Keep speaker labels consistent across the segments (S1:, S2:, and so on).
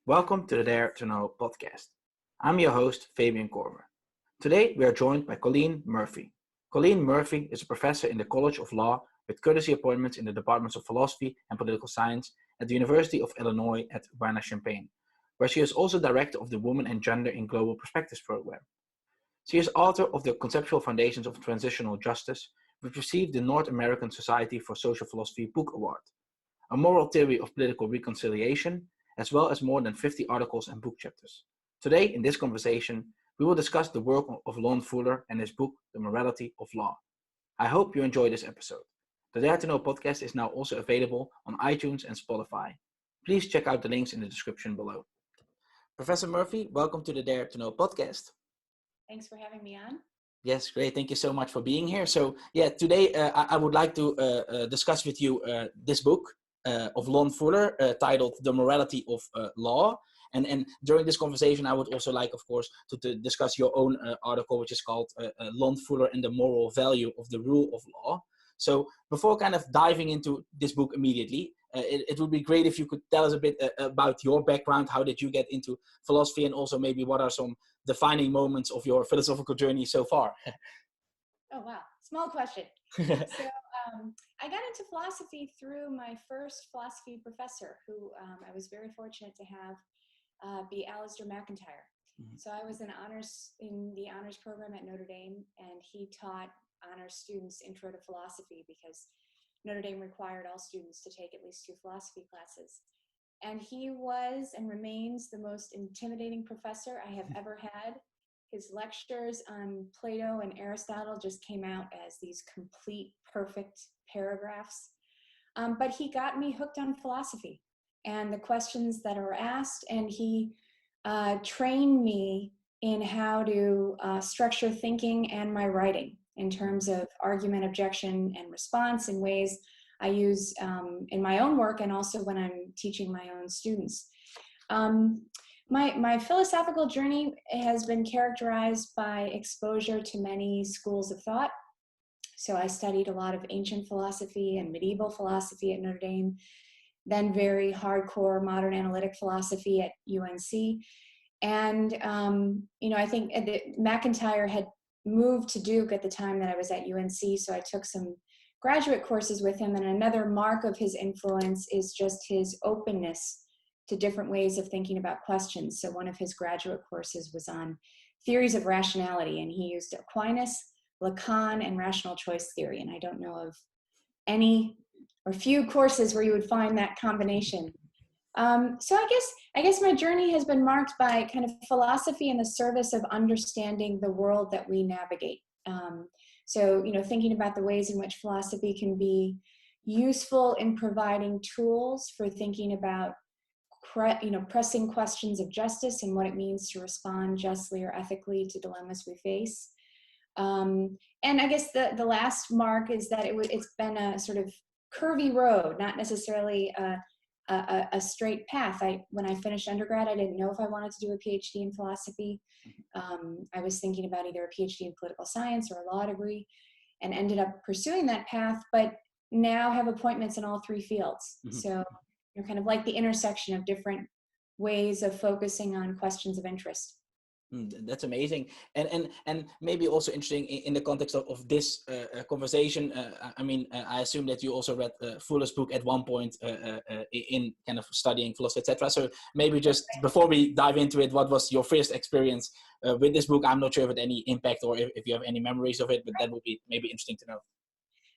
S1: Welcome to the Dare to Know podcast. I'm your host, Fabian Korver. Today, we are joined by Colleen Murphy. Colleen Murphy is a professor in the College of Law with courtesy appointments in the Departments of Philosophy and Political Science at the University of Illinois at Urbana-Champaign, where she is also director of the Women and Gender in Global Perspectives program. She is author of the Conceptual Foundations of Transitional Justice, which received the North American Society for Social Philosophy Book Award, a moral theory of political reconciliation, as well as more than 50 articles and book chapters. Today, in this conversation, we will discuss the work of Lon Fuller and his book, The Morality of Law. I hope you enjoy this episode. The Dare to Know podcast is now also available on iTunes and Spotify. Please check out the links in the description below. Professor Murphy, welcome to the Dare to Know podcast.
S2: Thanks for having me on.
S1: Yes, great. Thank you so much for being here. So, today I would like to discuss with you this book of Lon Fuller titled The Morality of Law. And during this conversation, I would also like, of course, to discuss your own article, which is called Lon Fuller and the Moral Value of the Rule of Law. So before kind of diving into this book immediately, it would be great if you could tell us a bit about your background. How did you get into philosophy? And also maybe what are some defining moments of your philosophical journey so far?
S2: Oh, wow. Small question. I got into philosophy through my first philosophy professor, who I was very fortunate to have be Alistair McIntyre. Mm-hmm. So I was in the honors program at Notre Dame, and he taught honors students Intro to Philosophy because Notre Dame required all students to take at least 2 philosophy classes. And he was and remains the most intimidating professor I have ever had. His lectures on Plato and Aristotle just came out as these complete, perfect paragraphs. But he got me hooked on philosophy and the questions that are asked, and he trained me in how to structure thinking and my writing in terms of argument, objection, and response in ways I use in my own work and also when I'm teaching my own students. My philosophical journey has been characterized by exposure to many schools of thought. So I studied a lot of ancient philosophy and medieval philosophy at Notre Dame, then very hardcore modern analytic philosophy at UNC. And, I think McIntyre had moved to Duke at the time that I was at UNC, so I took some graduate courses with him. And another mark of his influence is just his openness to different ways of thinking about questions. So one of his graduate courses was on theories of rationality, and he used Aquinas, Lacan, and rational choice theory. And I don't know of any or few courses where you would find that combination. So I guess my journey has been marked by kind of philosophy in the service of understanding the world that we navigate. Thinking about the ways in which philosophy can be useful in providing tools for thinking about pressing questions of justice and what it means to respond justly or ethically to dilemmas we face. And I guess the last mark is that it's been a sort of curvy road, not necessarily a straight path. When I finished undergrad, I didn't know if I wanted to do a PhD in philosophy. I was thinking about either a PhD in political science or a law degree, and ended up pursuing that path, but now have appointments in all 3 fields. Mm-hmm. So kind of like the intersection of different ways of focusing on questions of interest.
S1: That's amazing. And maybe also interesting in the context of this conversation. I assume that you also read Fuller's book at one point in kind of studying philosophy, etc. So maybe just before we dive into it, what was your first experience with this book? I'm not sure if it had any impact or if you have any memories of it, but that would be maybe interesting to know.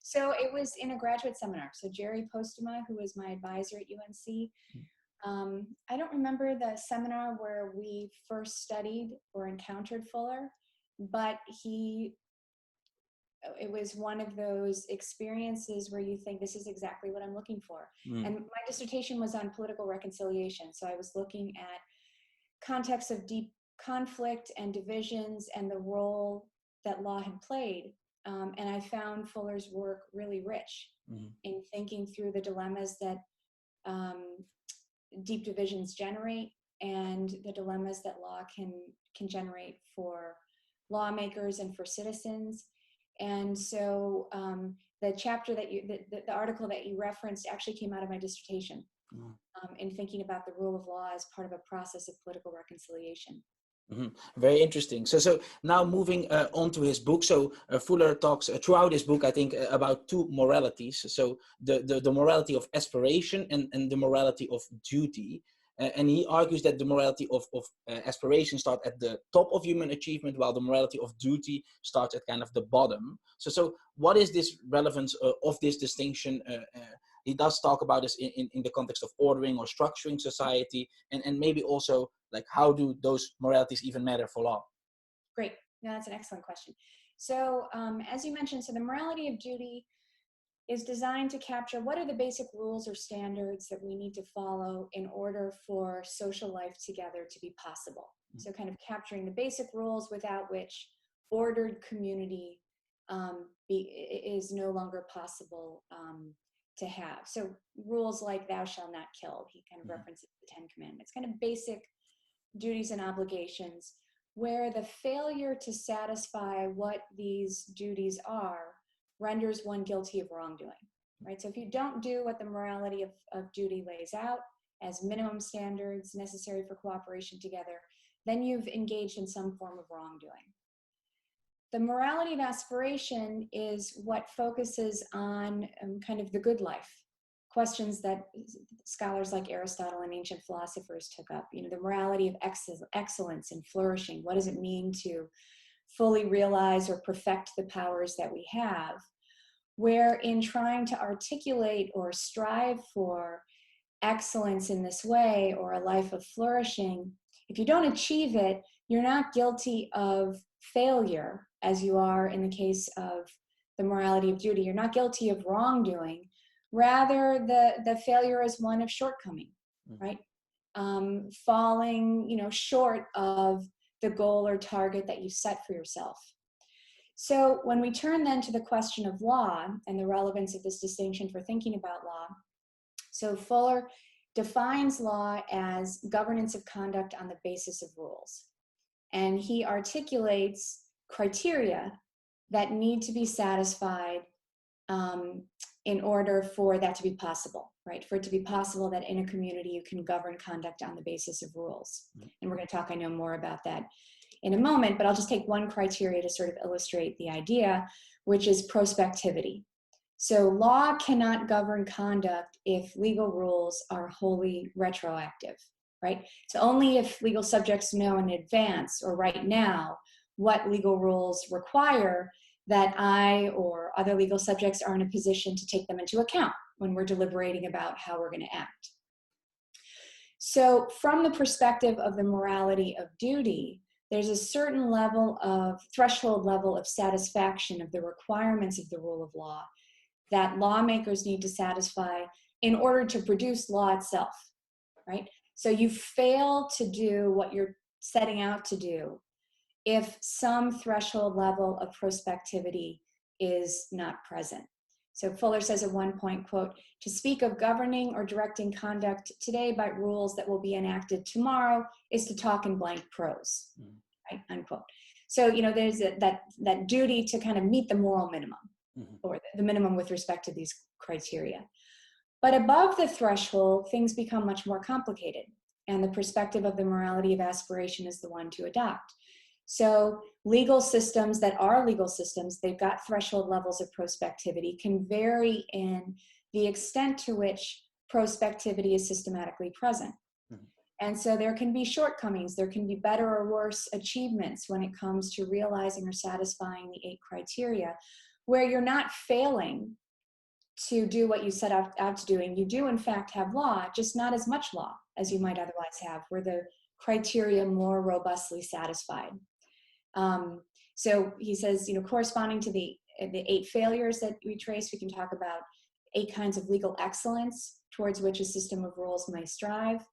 S2: So it was in a graduate seminar. So Jerry Postema, who was my advisor at UNC, I don't remember the seminar where we first studied or encountered Fuller, but it was one of those experiences where you think this is exactly what I'm looking for. And my dissertation was on political reconciliation. So I was looking at contexts of deep conflict and divisions and the role that law had played. And I found Fuller's work really rich in thinking through the dilemmas that deep divisions generate and the dilemmas that law can generate for lawmakers and for citizens. And so the chapter that the article that you referenced actually came out of my dissertation. in thinking about the rule of law as part of a process of political reconciliation.
S1: Very interesting. So now moving on to his book. So Fuller talks throughout his book, I think, about two moralities. So the morality of aspiration and the morality of duty. And he argues that the morality of aspiration starts at the top of human achievement, while the morality of duty starts at kind of the bottom. So what is this relevance of this distinction? He does talk about this in the context of ordering or structuring society, and maybe also like how do those moralities even matter for law?
S2: Great. No, that's an excellent question. So as you mentioned, so the morality of duty is designed to capture what are the basic rules or standards that we need to follow in order for social life together to be possible. So kind of capturing the basic rules without which ordered community is no longer possible to have. So rules like thou shalt not kill, he kind of references the 10 Commandments, kind of basic duties and obligations where the failure to satisfy what these duties are renders one guilty of wrongdoing, right? So if you don't do what the morality of duty lays out as minimum standards necessary for cooperation together, then you've engaged in some form of wrongdoing. The morality of aspiration is what focuses on kind of the good life, questions that scholars like Aristotle and ancient philosophers took up. You know, the morality of excellence and flourishing. What does it mean to fully realize or perfect the powers that we have? Where in trying to articulate or strive for excellence in this way or a life of flourishing, if you don't achieve it, you're not guilty of failure, as you are in the case of the morality of duty. You're not guilty of wrongdoing. Rather, the failure is one of shortcoming, right? Falling, short of the goal or target that you set for yourself. So when we turn then to the question of law and the relevance of this distinction for thinking about law, so Fuller defines law as governance of conduct on the basis of rules. And he articulates criteria that need to be satisfied in order for that to be possible, right? For it to be possible that in a community you can govern conduct on the basis of rules. And we're going to talk, I know, more about that in a moment, but I'll just take one criteria to sort of illustrate the idea, which is prospectivity. So law cannot govern conduct if legal rules are wholly retroactive, right? So only if legal subjects know in advance or right now what legal rules require that I or other legal subjects are in a position to take them into account when we're deliberating about how we're going to act. So from the perspective of the morality of duty, there's a certain level of threshold level of satisfaction of the requirements of the rule of law that lawmakers need to satisfy in order to produce law itself, right? So you fail to do what you're setting out to do if some threshold level of prospectivity is not present. So Fuller says at one point, quote, to speak of governing or directing conduct today by rules that will be enacted tomorrow is to talk in blank prose, right, unquote. So, there's that duty to kind of meet the moral minimum or the minimum with respect to these criteria. But above the threshold, things become much more complicated. And the perspective of the morality of aspiration is the one to adopt. So legal systems that are legal systems, they've got threshold levels of prospectivity, can vary in the extent to which prospectivity is systematically present. And so there can be shortcomings, there can be better or worse achievements when it comes to realizing or satisfying the 8 criteria, where you're not failing to do what you set out to do, and you do in fact have law, just not as much law as you might otherwise have, where the criteria more robustly satisfied. So he says, corresponding to the 8 failures that we trace, we can talk about 8 kinds of legal excellence towards which a system of rules may strive,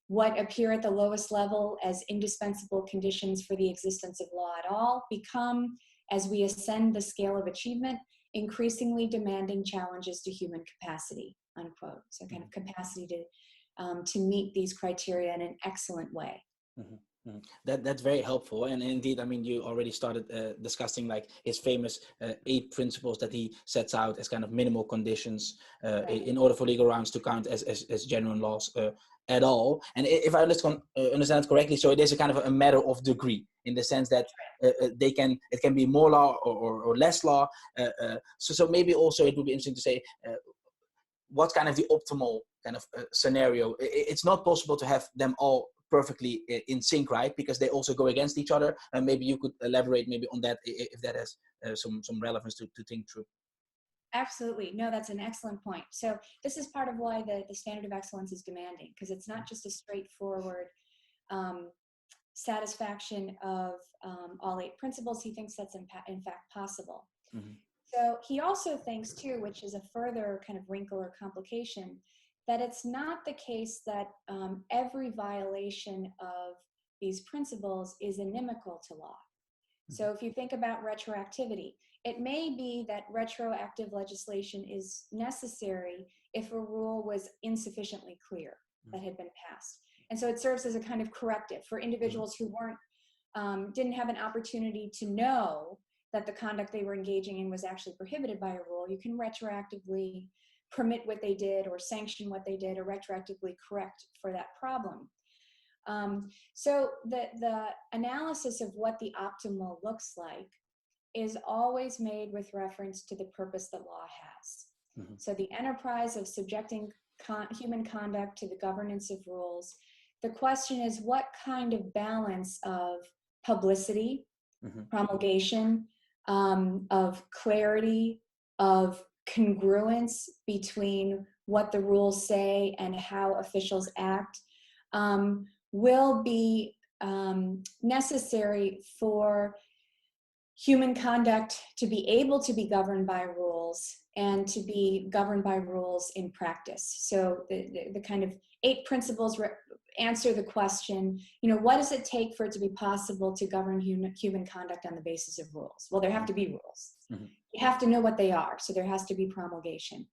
S2: what appear at the lowest level as indispensable conditions for the existence of law at all become, as we ascend the scale of achievement, increasingly demanding challenges to human capacity, unquote. So kind of capacity to meet these criteria in an excellent way.
S1: That's very helpful, and indeed, I mean, you already started discussing like his famous 8 principles that he sets out as kind of minimal conditions
S2: Right.
S1: in order for legal grounds to count as genuine laws at all. And if I understand it correctly, so it is a kind of a matter of degree in the sense that it can be more law or less law. So maybe also it would be interesting to say. What's kind of the optimal kind of scenario? It's not possible to have them all perfectly in sync, right? Because they also go against each other. And maybe you could elaborate maybe on that if that has some relevance to think through.
S2: Absolutely. No, that's an excellent point. So this is part of why the standard of excellence is demanding, because it's not just a straightforward satisfaction of all 8 principles. He thinks that's in fact possible.
S1: Mm-hmm.
S2: So he also thinks too, which is a further kind of wrinkle or complication, that it's not the case that every violation of these principles is inimical to law. So if you think about retroactivity, it may be that retroactive legislation is necessary if a rule was insufficiently clear that had been passed. And so it serves as a kind of corrective for individuals who didn't have an opportunity to know that the conduct they were engaging in was actually prohibited by a rule. You can retroactively permit what they did or sanction what they did or retroactively correct for that problem. So the analysis of what the optimal looks like is always made with reference to the purpose that law has. Mm-hmm. So the enterprise of subjecting human conduct to the governance of rules, the question is what kind of balance of publicity, promulgation, of clarity, of congruence between what the rules say and how officials act will be necessary for human conduct to be able to be governed by rules and to be governed by rules in practice. So the kind of 8 principles answer the question, what does it take for it to be possible to govern human conduct on the basis of rules? Well, there have to be rules. Mm-hmm. You have to know what they are, so there has to be promulgation.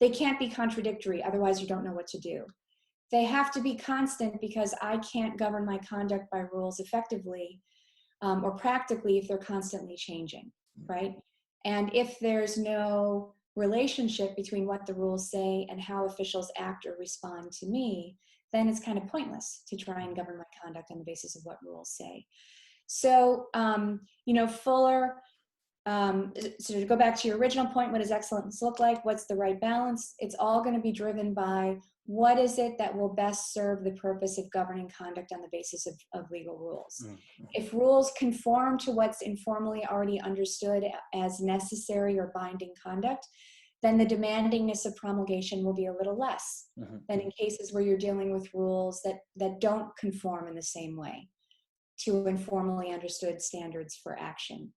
S2: They can't be contradictory, otherwise you don't know what to do. They have to be constant because I can't govern my conduct by rules effectively or practically if they're constantly changing, right? And if there's no relationship between what the rules say and how officials act or respond to me, then it's kind of pointless to try and govern my conduct on the basis of what rules say. So, Fuller, so to go back to your original point, what does excellence look like? What's the right balance? It's all going to be driven by what is it that will best serve the purpose of governing conduct on the basis of legal rules. Mm-hmm. If rules conform to what's informally already understood as necessary or binding conduct, then the demandingness of promulgation will be a little less than in cases where you're dealing with rules that don't conform in the same way to informally understood standards for action.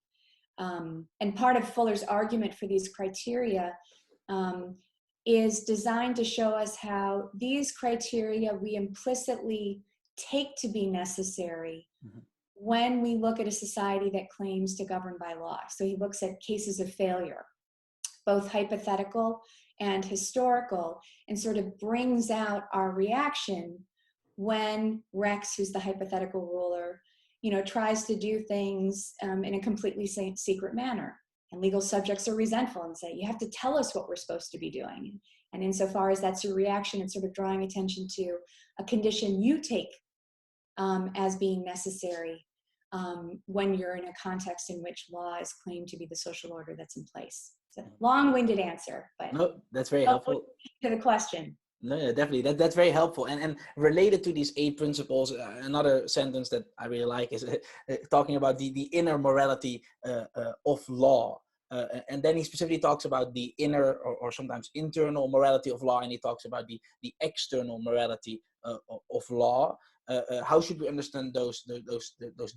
S2: And part of Fuller's argument for these criteria is designed to show us how these criteria we implicitly take to be necessary when we look at a society that claims to govern by law. So he looks at cases of failure, both hypothetical and historical, and sort of brings out our reaction when Rex, who's the hypothetical ruler, tries to do things in a completely secret manner. And legal subjects are resentful and say, you have to tell us what we're supposed to be doing. And insofar as that's your reaction, it's sort of drawing attention to a condition you take as being necessary when you're in a context in which law is claimed to be the social order that's in place. It's a long-winded answer, but
S1: no, that's very helpful
S2: to the question.
S1: No, yeah, definitely. That's very helpful. And related to these 8 principles, another sentence that I really like is talking about the inner morality of law. And then he specifically talks about the inner or sometimes internal morality of law, and he talks about the external morality of law. How should we understand those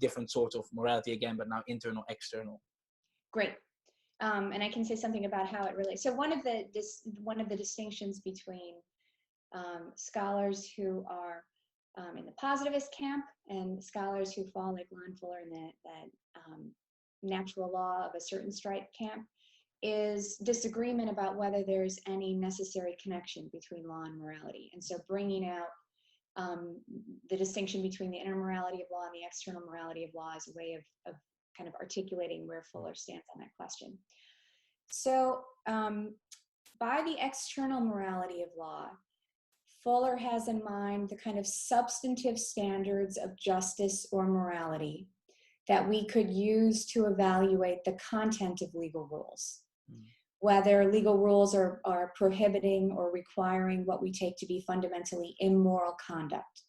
S1: different sorts of morality again, but now internal, external?
S2: Great. And I can say something about how it relates. So one of the distinctions between scholars who are in the positivist camp and scholars who fall like Lon Fuller in that natural law of a certain stripe camp is disagreement about whether there's any necessary connection between law and morality. And so bringing out the distinction between the inner morality of law and the external morality of law as a way of kind of articulating where Fuller stands on that question. So by the external morality of law, Fuller has in mind the kind of substantive standards of justice or morality that we could use to evaluate the content of legal rules. Whether legal rules are prohibiting or requiring what we take to be fundamentally immoral conduct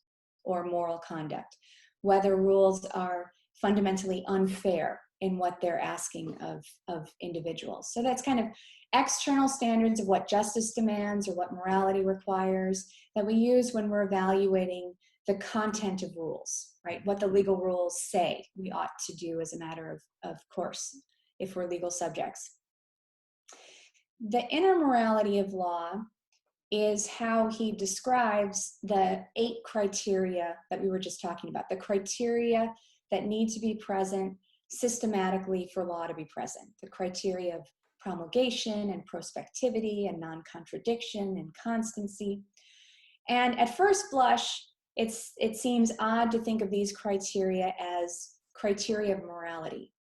S2: or moral conduct, whether rules are fundamentally unfair in what they're asking of individuals. So that's kind of external standards of what justice demands or what morality requires that we use when we're evaluating the content of rules, right? What the legal rules say we ought to do as a matter of course, if we're legal subjects. The inner morality of law is how he describes the 8 criteria that we were just talking about, the criteria that need to be present systematically for law to be present, the criteria of promulgation and prospectivity and non-contradiction and constancy. And at first blush, it seems odd to think of these criteria as criteria of morality,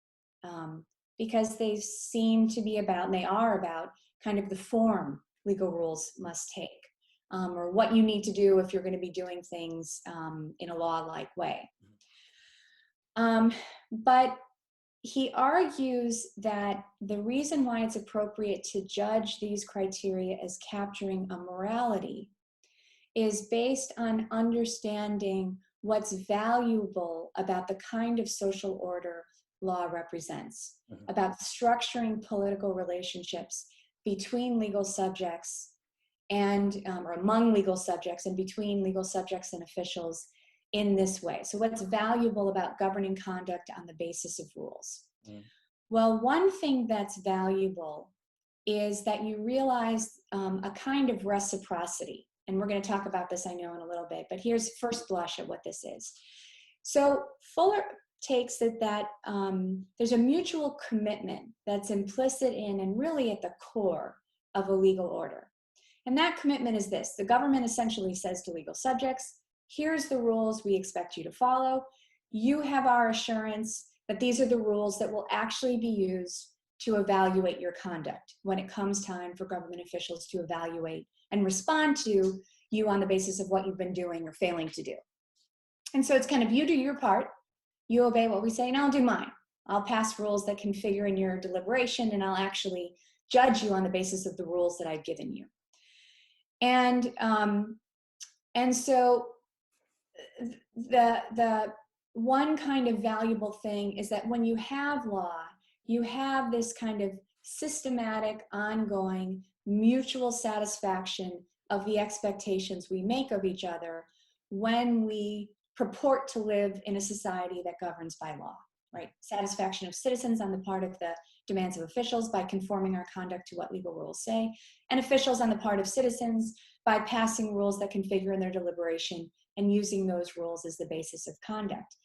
S2: because they seem to be about, and they are about, kind of the form legal rules must take, or what you need to do if you're going to be doing things in a law-like way. But he argues that the reason why it's appropriate to judge these criteria as capturing a morality is based on understanding what's valuable about the kind of social order law represents, about structuring political relationships between legal subjects and, or among legal subjects and between legal subjects and officials in this way. So what's valuable about governing conduct on the basis of rules? Well, one thing that's valuable is that you realize a kind of reciprocity. And we're going to talk about this, I know, in a little bit, but here's first blush at what this is. So Fuller takes it that there's a mutual commitment that's implicit in and really at the core of a legal order. And that commitment is this: the government essentially says to legal subjects, here's the rules we expect you to follow. You have our assurance that these are the rules that will actually be used to evaluate your conduct when it comes time for government officials to evaluate and respond to you on the basis of what you've been doing or failing to do. And so it's kind of, you do your part, you obey what we say, and I'll do mine. I'll pass rules that can figure in your deliberation, and I'll actually judge you on the basis of the rules that I've given you. And so the one kind of valuable thing is that when you have law, you have this kind of systematic, ongoing, mutual satisfaction of the expectations we make of each other when we purport to live in a society that governs by law, right? Satisfaction of citizens on the part of the demands of officials by conforming our conduct to what legal rules say, and officials on the part of citizens by passing rules that can figure in their deliberation and using those rules as the basis of conduct.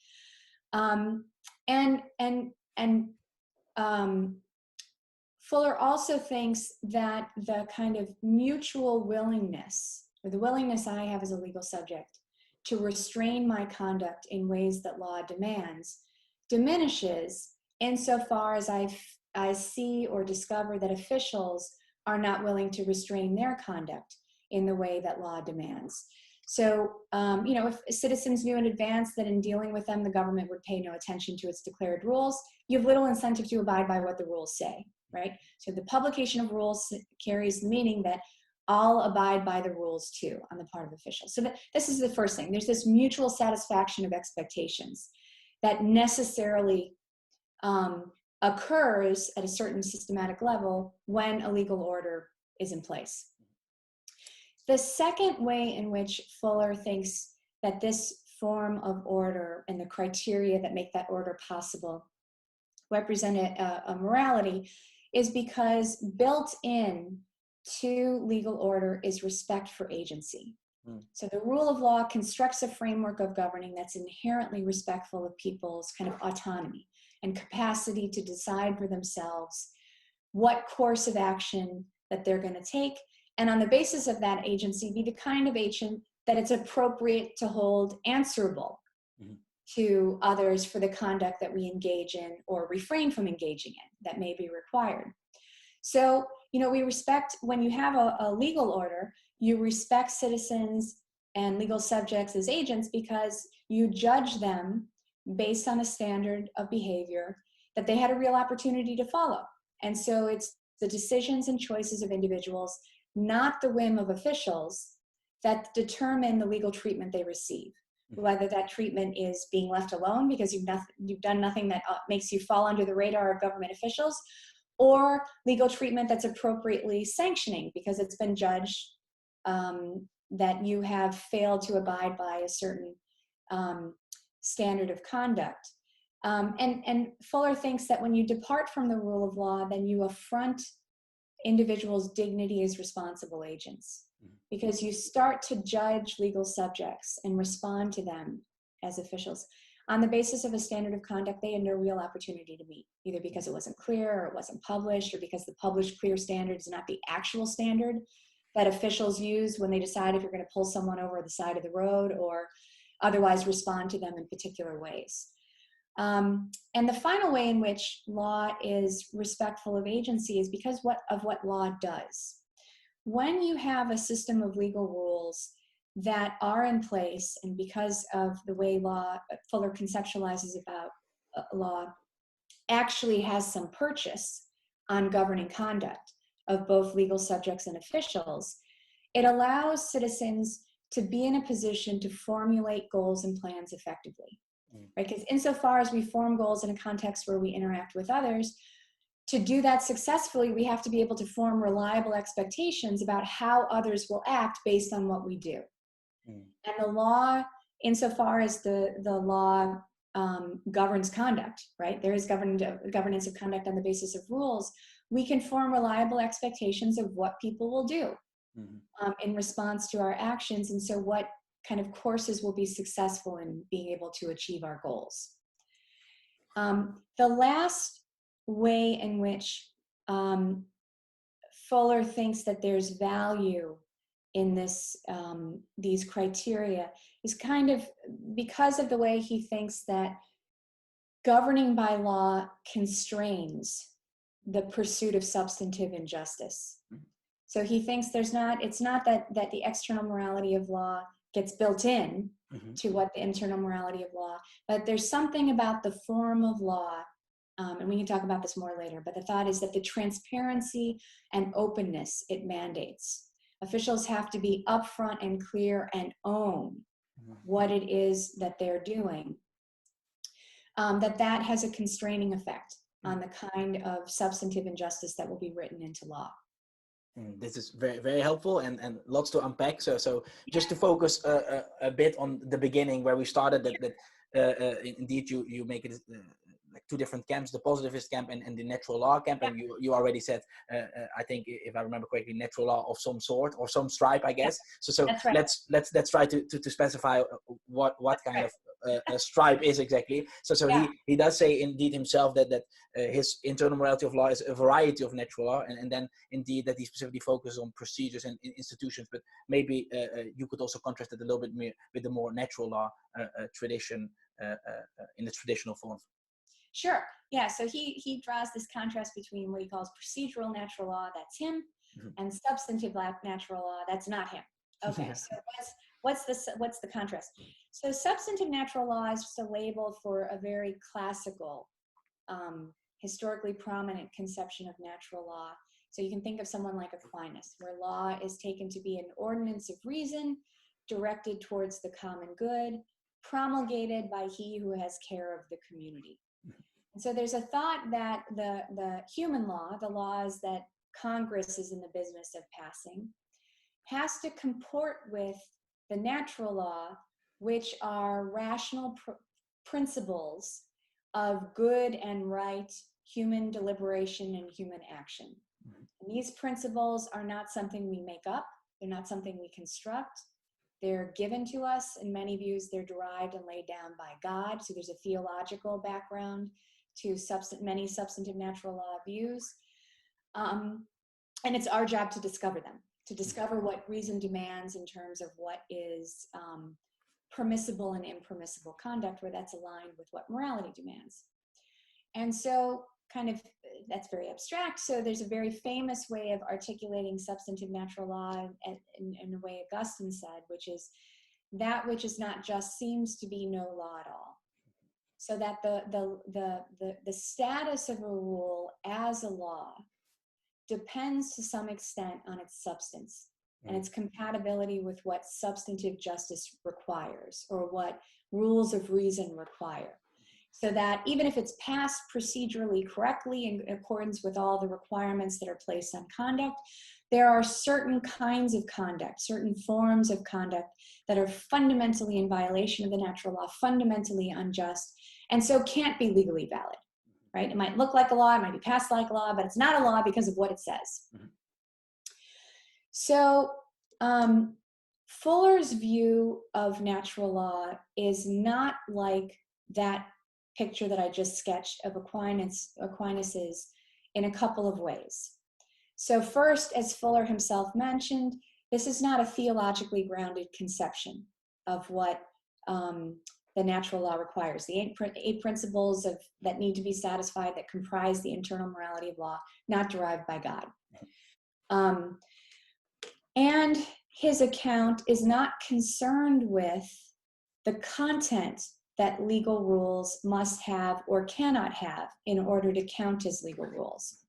S2: Fuller also thinks that the kind of mutual willingness, or the willingness I have as a legal subject to restrain my conduct in ways that law demands, diminishes insofar as I see or discover that officials are not willing to restrain their conduct in the way that law demands. So, if citizens knew in advance that in dealing with them, the government would pay no attention to its declared rules, you have little incentive to abide by what the rules say, right? So the publication of rules carries the meaning that I'll abide by the rules too on the part of officials. So this is the first thing. There's this mutual satisfaction of expectations that necessarily occurs at a certain systematic level when a legal order is in place. The second way in which Fuller thinks that this form of order and the criteria that make that order possible represent a morality is because built in to legal order is respect for agency. So the rule of law constructs a framework of governing that's inherently respectful of people's kind of autonomy and capacity to decide for themselves what course of action that they're going to take, and on the basis of that agency, be the kind of that it's appropriate to hold answerable to others for the conduct that we engage in or refrain from engaging in that may be required. So, we respect, when you have a legal order, you respect citizens and legal subjects as agents because you judge them based on a standard of behavior that they had a real opportunity to follow. And so it's the decisions and choices of individuals, not the whim of officials, that determine the legal treatment they receive. Whether that treatment is being left alone because you've done nothing that makes you fall under the radar of government officials, or legal treatment that's appropriately sanctioning because it's been judged that you have failed to abide by a certain standard of conduct. And Fuller thinks that when you depart from the rule of law, then you affront individuals' dignity as responsible agents, because you start to judge legal subjects and respond to them as officials on the basis of a standard of conduct they had no real opportunity to meet, either because it wasn't clear or it wasn't published, or because the published clear standard is not the actual standard that officials use when they decide if you're going to pull someone over the side of the road or otherwise respond to them in particular ways. And the final way in which law is respectful of agency is because of what law does. When you have a system of legal rules that are in place, and because of the way Fuller conceptualizes about law, actually has some purchase on governing conduct of both legal subjects and officials, it allows citizens to be in a position to formulate goals and plans effectively. Right? Because insofar as we form goals in a context where we interact with others, to do that successfully, we have to be able to form reliable expectations about how others will act based on what we do. And the law, insofar as the law governs conduct, right? There is governance of conduct on the basis of rules. We can form reliable expectations of what people will do in response to our actions. And so what kind of courses will be successful in being able to achieve our goals. The last way in which Fuller thinks that there's value in these criteria is kind of because of the way he thinks that governing by law constrains the pursuit of substantive injustice. So he thinks it's not that the external morality of law gets built in to what the internal morality of law, but there's something about the form of law, and we can talk about this more later, but the thought is that the transparency and openness it mandates. Officials have to be upfront and clear and own what it is that they're doing. That has a constraining effect on the kind of substantive injustice that will be written into law.
S1: This is very, very helpful and lots to unpack. So just to focus a bit on the beginning where we started, that indeed you make it like two different camps, the positivist camp and the natural law camp. And you already said, I think if I remember correctly, natural law of some sort or some stripe, I guess. So right. let's try to specify what kind of a stripe is exactly. So he does say indeed himself that his internal morality of law is a variety of natural law, and then indeed that he specifically focuses on procedures and institutions. But maybe you could also contrast it a little bit more with the more natural law tradition in the traditional form.
S2: Sure. Yeah. So he draws this contrast between what he calls procedural natural law, that's him, and substantive natural law, that's not him. Okay. So what's the contrast? So substantive natural law is just a label for a very classical, historically prominent conception of natural law. So you can think of someone like Aquinas, where law is taken to be an ordinance of reason directed towards the common good, promulgated by he who has care of the community. And so there's a thought that the human law, the laws that Congress is in the business of passing, has to comport with the natural law, which are rational principles of good and right human deliberation and human action. And these principles are not something we make up. They're not something we construct. They're given to us. In many views, they're derived and laid down by God. So there's a theological background to many substantive natural law views. And it's our job to discover them. to discover what reason demands in terms of what is permissible and impermissible conduct, where that's aligned with what morality demands. And so kind of, that's very abstract. So there's a very famous way of articulating substantive natural law in the way Augustine said, which is that which is not just seems to be no law at all. So that the status of a rule as a law depends to some extent on its substance and its compatibility with what substantive justice requires or what rules of reason require. So that even if it's passed procedurally correctly in accordance with all the requirements that are placed on conduct, there are certain kinds of conduct, certain forms of conduct that are fundamentally in violation of the natural law, fundamentally unjust, and so can't be legally valid, right? It might look like a law, it might be passed like a law, but it's not a law because of what it says. Mm-hmm. So Fuller's view of natural law is not like that picture that I just sketched of Aquinas's in a couple of ways. So first, as Fuller himself mentioned, this is not a theologically grounded conception of what the natural law requires. The eight principles that need to be satisfied that comprise the internal morality of law, not derived by God. And his account is not concerned with the content that legal rules must have or cannot have in order to count as legal rules.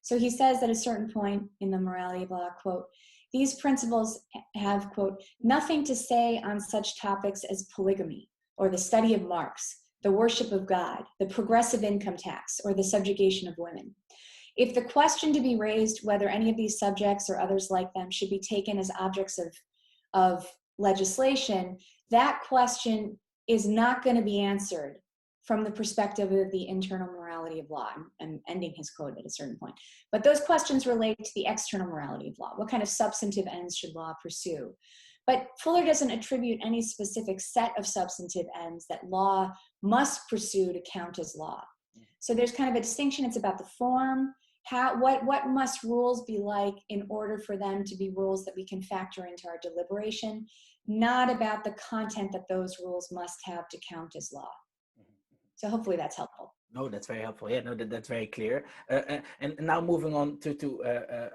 S2: So he says at a certain point in the morality of law, quote, these principles have, quote, nothing to say on such topics as polygamy or the study of marks, the worship of God, the progressive income tax, or the subjugation of women. If the question to be raised whether any of these subjects or others like them should be taken as objects of legislation, that question is not going to be answered from the perspective of the internal morality of law. I'm ending his quote at a certain point. But those questions relate to the external morality of law. What kind of substantive ends should law pursue? But Fuller doesn't attribute any specific set of substantive ends that law must pursue to count as law. So there's kind of a distinction. It's about the form. What must rules be like in order for them to be rules that we can factor into our deliberation, not about the content that those rules must have to count as law. So hopefully that's helpful.
S1: No, that's very helpful. Yeah, no, that's very clear. And now moving on to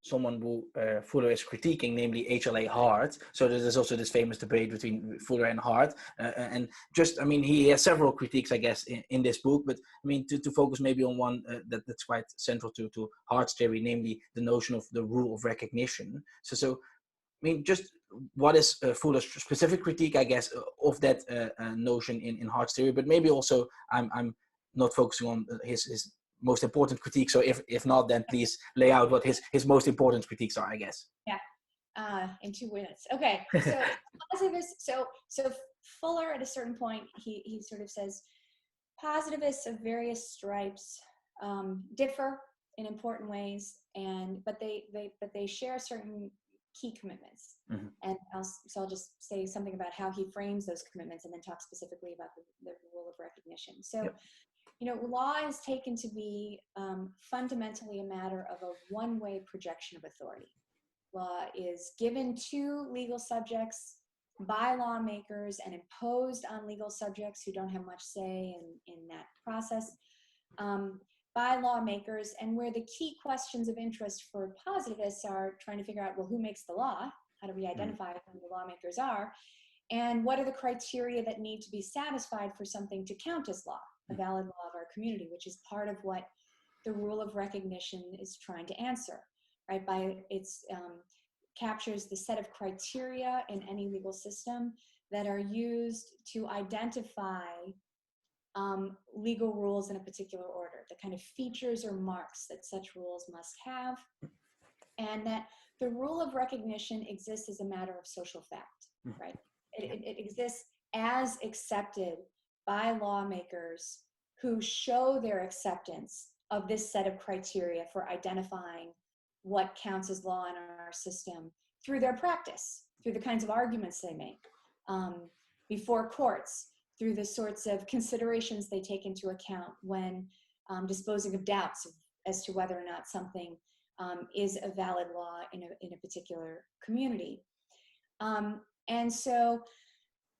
S1: someone who Fuller is critiquing, namely HLA Hart. So there's also this famous debate between Fuller and Hart. And just, I mean, he has several critiques, I guess, in this book. But I mean, to focus maybe on one that's quite central to Hart's theory, namely the notion of the rule of recognition. So I mean, just what is Fuller's specific critique, I guess, of that notion in Hart's theory? But maybe also I'm not focusing on his most important critique. So if not, then please lay out what his most important critiques are, I guess.
S2: Yeah, in 2 minutes. Okay, so positivists. So Fuller at a certain point he sort of says positivists of various stripes differ in important ways, but they share certain key commitments. Mm-hmm. And I'll just say something about how he frames those commitments and then talk specifically about the rule of recognition. So, yep. You know, law is taken to be fundamentally a matter of a one-way projection of authority. Law is given to legal subjects by lawmakers and imposed on legal subjects who don't have much say in that process by lawmakers, and where the key questions of interest for positivists are trying to figure out, well, who makes the law? How do we identify who the lawmakers are? And what are the criteria that need to be satisfied for something to count as law, a valid law of our community, which is part of what the rule of recognition is trying to answer, right? By its captures the set of criteria in any legal system that are used to identify legal rules in a particular order, the kind of features or marks that such rules must have, and that the rule of recognition exists as a matter of social fact, right? It exists as accepted by lawmakers who show their acceptance of this set of criteria for identifying what counts as law in our system through their practice, through the kinds of arguments they make before courts, through the sorts of considerations they take into account when disposing of doubts as to whether or not something is a valid law in a particular community. And so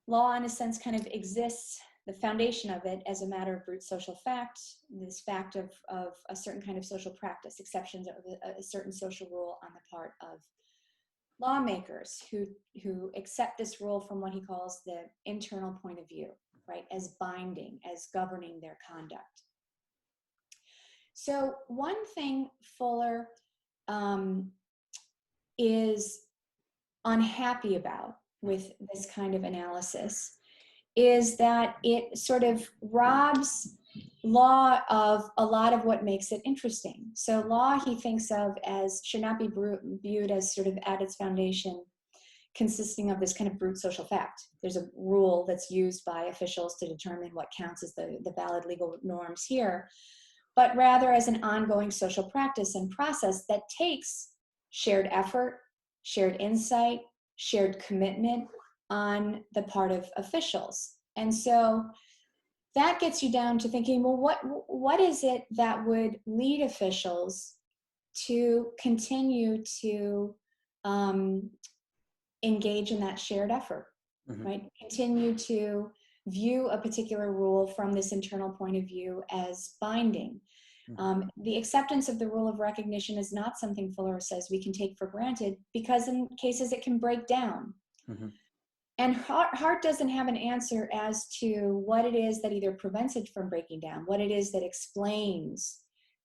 S2: law, in a sense, kind of exists, the foundation of it, as a matter of brute social fact, this fact of a certain kind of social practice, exceptions of a certain social rule on the part of lawmakers who accept this rule from what he calls the internal point of view, right, as binding, as governing their conduct. So one thing Fuller is unhappy about with this kind of analysis is that it sort of robs law of a lot of what makes it interesting. So law he thinks of as should not be viewed as sort of at its foundation consisting of this kind of brute social fact. There's a rule that's used by officials to determine what counts as the valid legal norms here, but rather as an ongoing social practice and process that takes shared effort, shared insight, shared commitment on the part of officials. And so that gets you down to thinking, well, what is it that would lead officials to continue to engage in that shared effort, right? Continue to view a particular rule from this internal point of view as binding. The acceptance of the rule of recognition is not something Fuller says we can take for granted, because in cases it can break down. And Hart doesn't have an answer as to what it is that either prevents it from breaking down, what it is that explains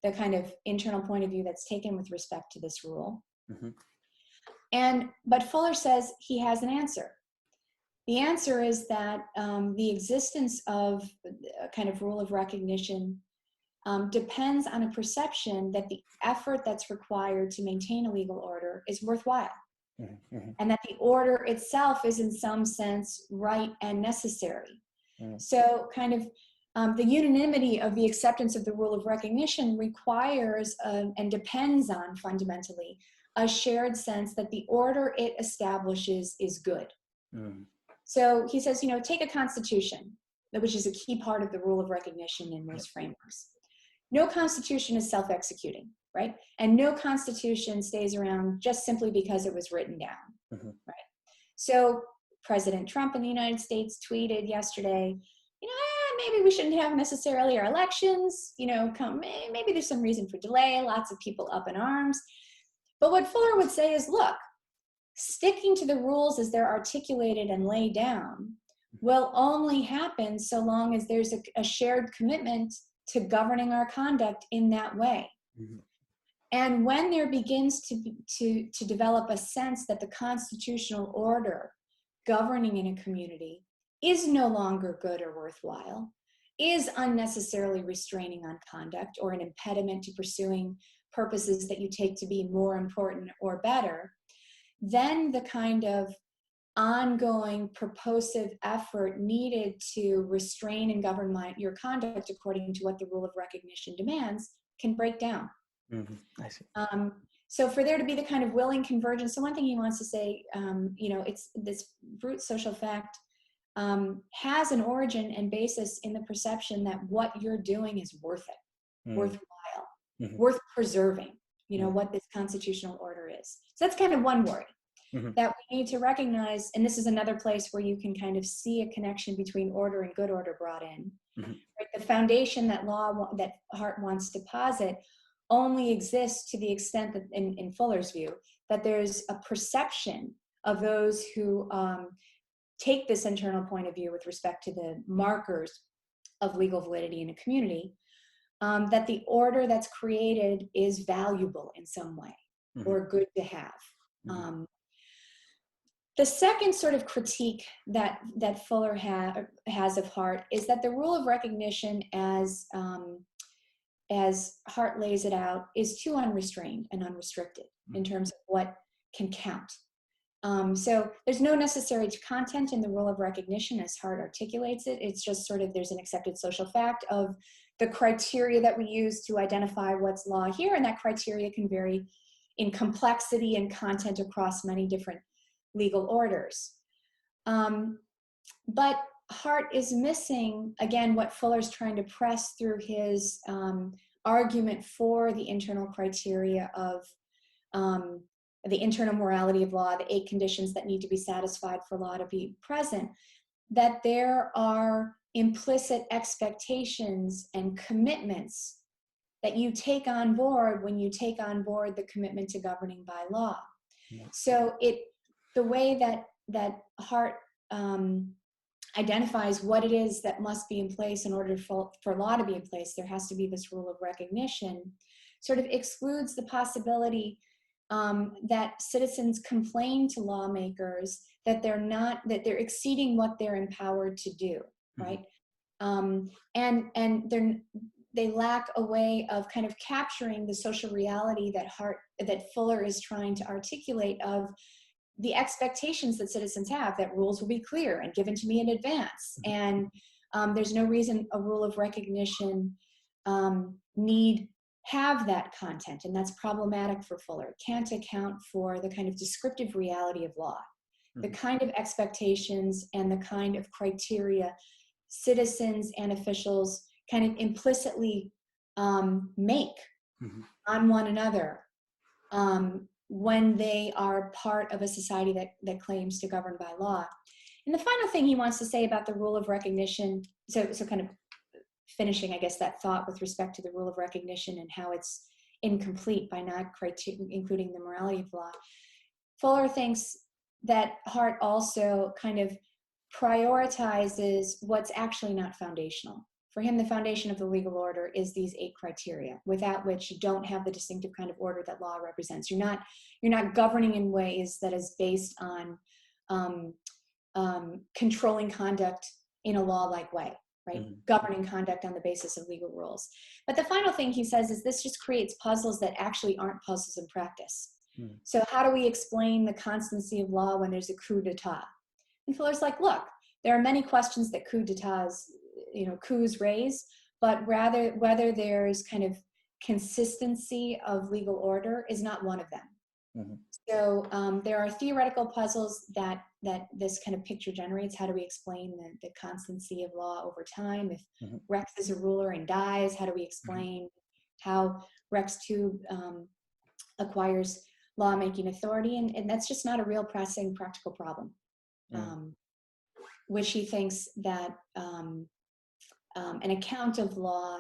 S2: the kind of internal point of view that's taken with respect to this rule. But Fuller says he has an answer. The answer is that the existence of a kind of rule of recognition depends on a perception that the effort that's required to maintain a legal order is worthwhile. And that the order itself is in some sense right and necessary. So kind of the unanimity of the acceptance of the rule of recognition requires and depends on fundamentally a shared sense that the order it establishes is good. So he says, take a constitution, which is a key part of the rule of recognition in most frameworks. No constitution is self-executing, right? And no constitution stays around just simply because it was written down, right? So President Trump in the United States tweeted yesterday, maybe we shouldn't have necessarily our elections, maybe there's some reason for delay, lots of people up in arms. But what Fuller would say is, look, sticking to the rules as they're articulated and laid down will only happen so long as there's a shared commitment to governing our conduct in that way. And when there begins to develop a sense that the constitutional order governing in a community is no longer good or worthwhile, is unnecessarily restraining on conduct or an impediment to pursuing purposes that you take to be more important or better, then the kind of ongoing purposive effort needed to restrain and govern your conduct according to what the rule of recognition demands can break down.
S1: I see.
S2: So for there to be the kind of willing convergence, so one thing he wants to say, it's this brute social fact has an origin and basis in the perception that what you're doing is worth it, worthwhile, worth preserving, what this constitutional order is. So that's kind of one worry. That we need to recognize, and this is another place where you can kind of see a connection between order and good order brought in. Right? The foundation that Hart wants to posit only exists to the extent that, in Fuller's view, that there's a perception of those who take this internal point of view with respect to the markers of legal validity in a community, that the order that's created is valuable in some way or good to have. The second sort of critique that Fuller has of Hart is that the rule of recognition, as Hart lays it out, is too unrestrained and unrestricted in terms of what can count. So there's no necessary content in the rule of recognition as Hart articulates it. It's just sort of there's an accepted social fact of the criteria that we use to identify what's law here, and that criteria can vary in complexity and content across many different legal orders. But Hart is missing, again, what Fuller's trying to press through his argument for the internal criteria of the internal morality of law, the 8 conditions that need to be satisfied for law to be present, that there are implicit expectations and commitments that you take on board when you take on board the commitment to governing by law. Yeah. So the way that Hart identifies what it is that must be in place in order for law to be in place, there has to be this rule of recognition, sort of excludes the possibility that citizens complain to lawmakers that they're exceeding what they're empowered to do, right? And they lack a way of kind of capturing the social reality that Fuller is trying to articulate, of the expectations that citizens have, that rules will be clear and given to me in advance. And there's no reason a rule of recognition need have that content, and that's problematic for Fuller. It can't account for the kind of descriptive reality of law, the kind of expectations and the kind of criteria citizens and officials kind of implicitly make on one another when they are part of a society that claims to govern by law. And the final thing he wants to say about the rule of recognition, so kind of finishing, I guess, that thought with respect to the rule of recognition and how it's incomplete by not including the morality of law. Fuller thinks that Hart also kind of prioritizes what's actually not foundational. For him, the foundation of the legal order is these 8 criteria, without which you don't have the distinctive kind of order that law represents. You're not governing in ways that is based on controlling conduct in a law-like way, right? Governing conduct on the basis of legal rules. But the final thing he says is this just creates puzzles that actually aren't puzzles in practice. So how do we explain the constancy of law when there's a coup d'etat? And Fuller's like, look, there are many questions that coups raise, but rather whether there's kind of consistency of legal order is not one of them. So there are theoretical puzzles that this kind of picture generates. How do we explain the constancy of law over time? If Rex is a ruler and dies, how do we explain how Rex 2 acquires lawmaking authority? And that's just not a real pressing practical problem, which he thinks that an account of law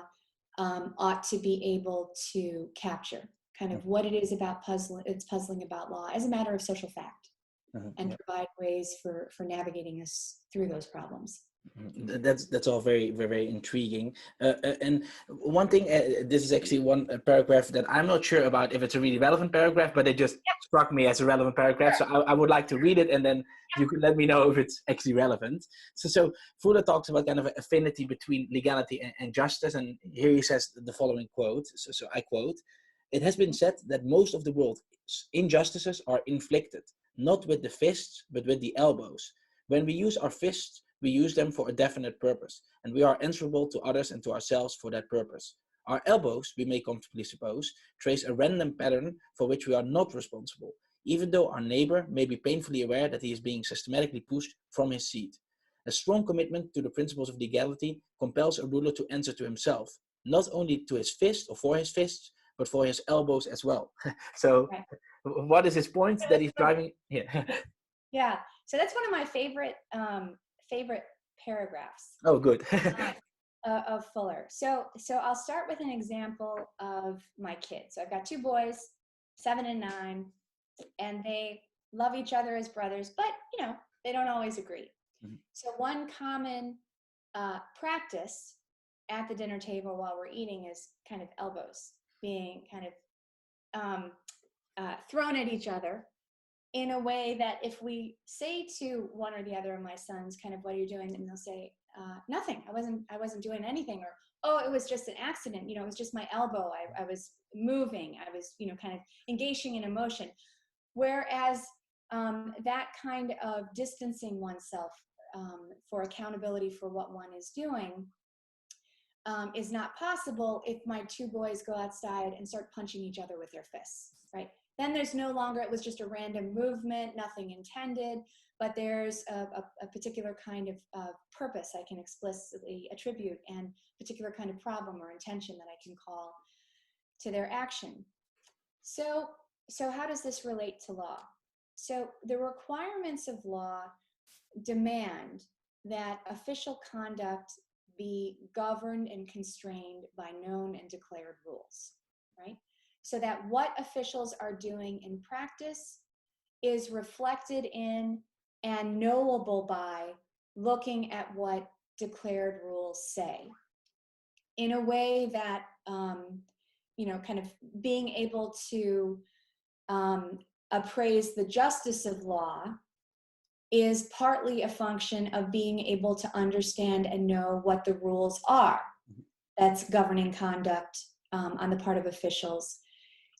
S2: ought to be able to capture kind of what it is about puzzling about law as a matter of social fact, and provide ways for navigating us through those problems.
S1: That's all very, very, very intriguing. And one thing, this is actually one paragraph that I'm not sure about if it's a really relevant paragraph, but it just struck me as a relevant paragraph. Sure. So I would like to read it, and then you can let me know if it's actually relevant. So Fuller talks about kind of an affinity between legality and justice. And here he says the following quote. So I quote, "It has been said that most of the world's injustices are inflicted, not with the fists, but with the elbows. When we use our fists, we use them for a definite purpose, and we are answerable to others and to ourselves for that purpose. Our elbows, we may comfortably suppose, trace a random pattern for which we are not responsible, even though our neighbor may be painfully aware that he is being systematically pushed from his seat. A strong commitment to the principles of legality compels a ruler to answer to himself, not only to his fist or for his fists, but for his elbows as well." So right. What is his point that he's driving?
S2: Yeah, so that's one of my favorite paragraphs.
S1: Oh, good.
S2: Of Fuller. So I'll start with an example of my kids. So I've got 2 boys, 7 and 9, and they love each other as brothers, but they don't always agree. So one common practice at the dinner table while we're eating is kind of elbows being kind of thrown at each other, in a way that if we say to one or the other of my sons, kind of, what are you doing? And they'll say, nothing, I wasn't doing anything. Or, oh, it was just an accident. It was just my elbow. I was moving. I was, kind of engaging in emotion. Whereas that kind of distancing oneself for accountability for what one is doing is not possible if my 2 boys go outside and start punching each other with their fists, right? Then there's no longer, it was just a random movement, nothing intended, but there's a particular kind of purpose I can explicitly attribute, and particular kind of problem or intention that I can call to their action. So So how does this relate to law? So the requirements of law demand that official conduct be governed and constrained by known and declared rules, right? So that what officials are doing in practice is reflected in and knowable by looking at what declared rules say in a way that, kind of being able to appraise the justice of law is partly a function of being able to understand and know what the rules are that's governing conduct on the part of officials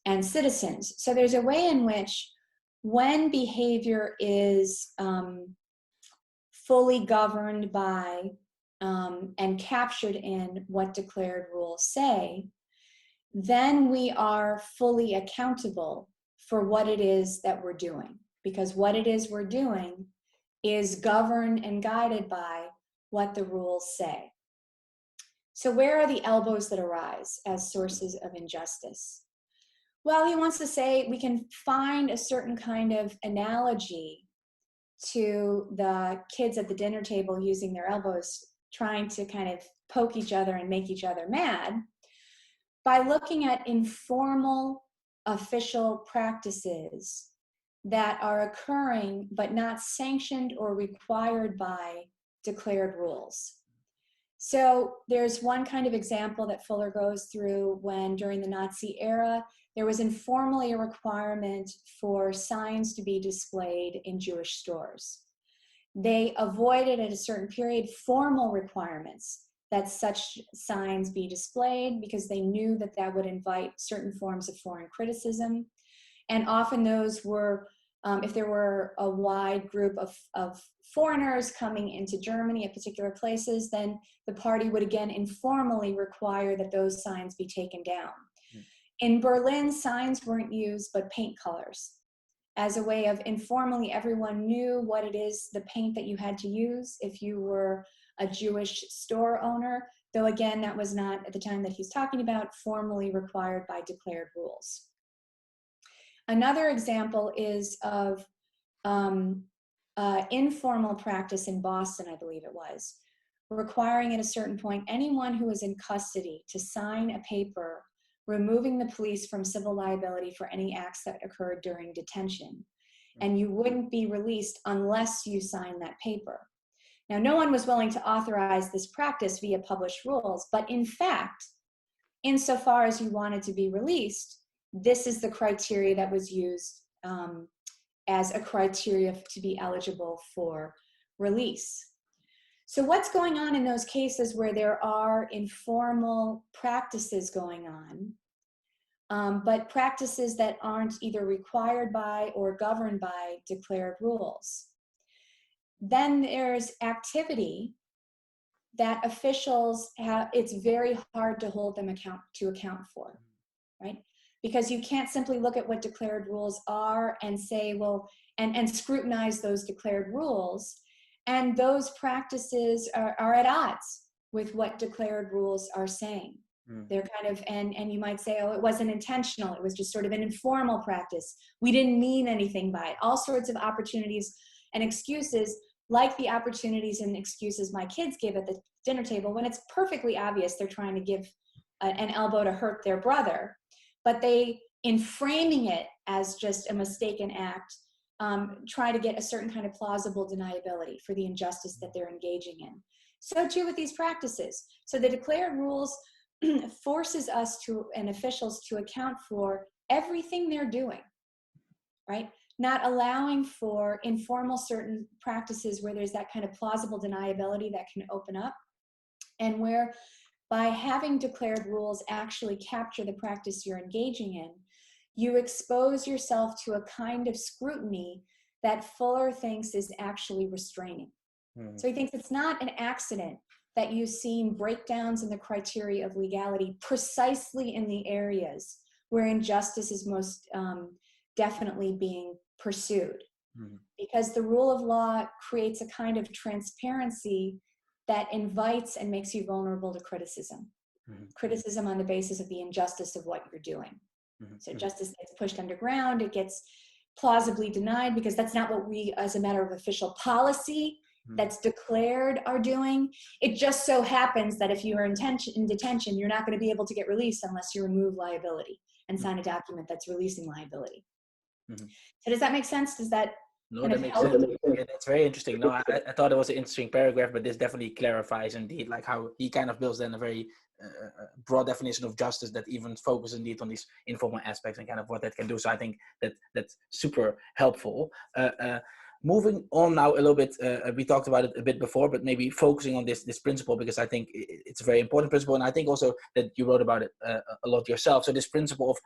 S2: and citizens. So there's a way in which when behavior is fully governed by and captured in what declared rules say, then we are fully accountable for what it is that we're doing, because what it is we're doing is governed and guided by what the rules say. So where are the elbows that arise as sources of injustice? Well, he wants to say we can find a certain kind of analogy to the kids at the dinner table using their elbows, trying to kind of poke each other and make each other mad, by looking at informal official practices that are occurring but not sanctioned or required by declared rules. So there's one kind of example that Fuller goes through when during the Nazi era, there was informally a requirement for signs to be displayed in Jewish stores. They avoided at a certain period formal requirements that such signs be displayed because they knew that that would invite certain forms of foreign criticism. And often those were, if there were a wide group of foreigners coming into Germany at particular places, then the party would again informally require that those signs be taken down. In Berlin, signs weren't used, but paint colors. As a way of informally, everyone knew what it is, the paint that you had to use if you were a Jewish store owner, though again, that was not, at the time that he's talking about, formally required by declared rules. Another example is of informal practice in Boston, I believe it was, requiring at a certain point anyone who was in custody to sign a paper removing the police from civil liability for any acts that occurred during detention. And you wouldn't be released unless you signed that paper. Now, no one was willing to authorize this practice via published rules, but in fact, insofar as you wanted to be released, this is the criteria that was used as a criteria to be eligible for release. So what's going on in those cases where there are informal practices going on, but practices that aren't either required by or governed by declared rules? Then there's activity that officials have, it's very hard to hold them to account for, right? Because you can't simply look at what declared rules are and say, well, and scrutinize those declared rules. And those practices are at odds with what declared rules are saying. They're kind of, and you might say, oh, it wasn't intentional. It was just sort of an informal practice. We didn't mean anything by it. All sorts of opportunities and excuses, like the opportunities and excuses my kids give at the dinner table when it's perfectly obvious they're trying to give an elbow to hurt their brother. But they, in framing it as just a mistaken act, try to get a certain kind of plausible deniability for the injustice that they're engaging in. So too with these practices. So the declared rules forces us to, and officials, to account for everything they're doing, right? Not allowing for informal certain practices where there's that kind of plausible deniability that can open up, and where by having declared rules actually capture the practice you're engaging in, you expose yourself to a kind of scrutiny that Fuller thinks is actually restraining. So he thinks it's not an accident that you've seen breakdowns in the criteria of legality precisely in the areas where injustice is most definitely being pursued. Because the rule of law creates a kind of transparency that invites and makes you vulnerable to criticism. Criticism on the basis of the injustice of what you're doing. So justice gets pushed underground. It gets plausibly denied because that's not what we, as a matter of official policy that's declared, are doing. It just so happens that if you are in detention, you're not going to be able to get released unless you remove liability and sign a document that's releasing liability. So does that make sense? Does that
S1: No,
S2: kind
S1: that
S2: of
S1: makes
S2: help?
S1: sense. Yeah, that's very interesting. No, I thought it was an interesting paragraph, but this definitely clarifies indeed, like how he kind of builds then a very broad definition of justice that even focuses indeed on these informal aspects and kind of what that can do. So I think that that's super helpful. Moving on now a little bit, we talked about it a bit before, but maybe focusing on this principle, because I think it's a very important principle, and I think also that you wrote about it a lot yourself. So this principle of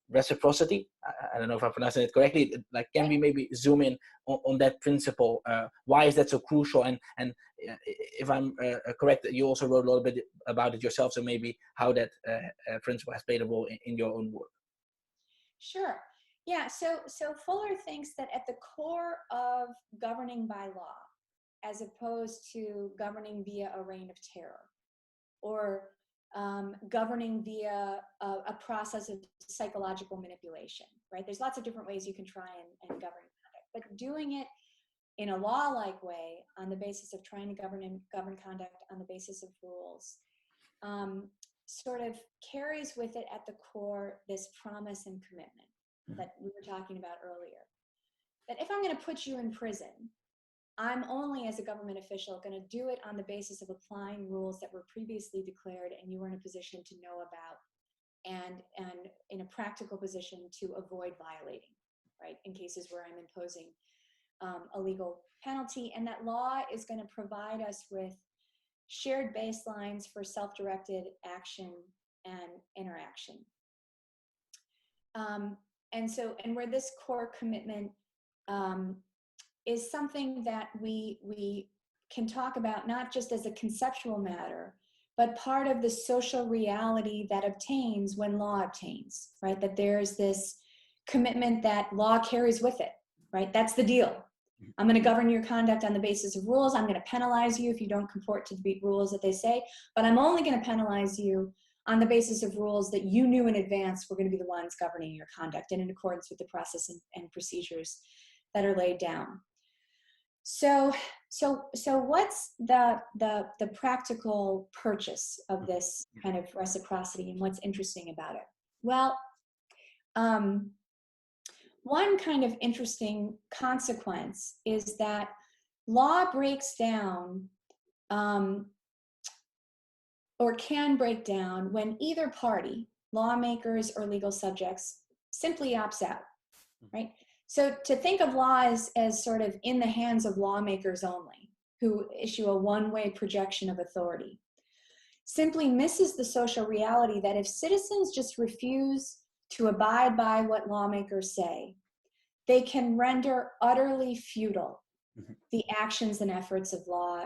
S1: reciprocity, I don't know if I'm pronouncing it correctly, like can we maybe zoom in on that principle? Why is that so crucial? And if I'm correct, you also wrote a little bit about it yourself, so maybe how that principle has played a role in your own work.
S2: Sure. Yeah, so Fuller thinks that at the core of governing by law, as opposed to governing via a reign of terror, or governing via a process of psychological manipulation, right? There's lots of different ways you can try and govern conduct, but doing it in a law-like way on the basis of trying to govern conduct on the basis of rules sort of carries with it at the core this promise and commitment that we were talking about earlier. That if I'm going to put you in prison, I'm only, as a government official, going to do it on the basis of applying rules that were previously declared and you were in a position to know about, and in a practical position to avoid violating, right, in cases where I'm imposing a legal penalty. And that law is going to provide us with shared baselines for self-directed action and interaction. And where this core commitment is something that we can talk about not just as a conceptual matter, but part of the social reality that obtains when law obtains, right? That there's this commitment that law carries with it, right? That's the deal. I'm going to govern your conduct on the basis of rules. I'm going to penalize you if you don't comport to the rules that they say, but I'm only going to penalize you on the basis of rules that you knew in advance were going to be the ones governing your conduct and in accordance with the process and procedures that are laid down. So what's the practical purchase of this kind of reciprocity, and what's interesting about it? Well, one kind of interesting consequence is that law breaks down or can break down when either party, lawmakers or legal subjects, simply opts out, right? So to think of law as sort of in the hands of lawmakers only, who issue a one-way projection of authority, simply misses the social reality that if citizens just refuse to abide by what lawmakers say, they can render utterly futile the actions and efforts of law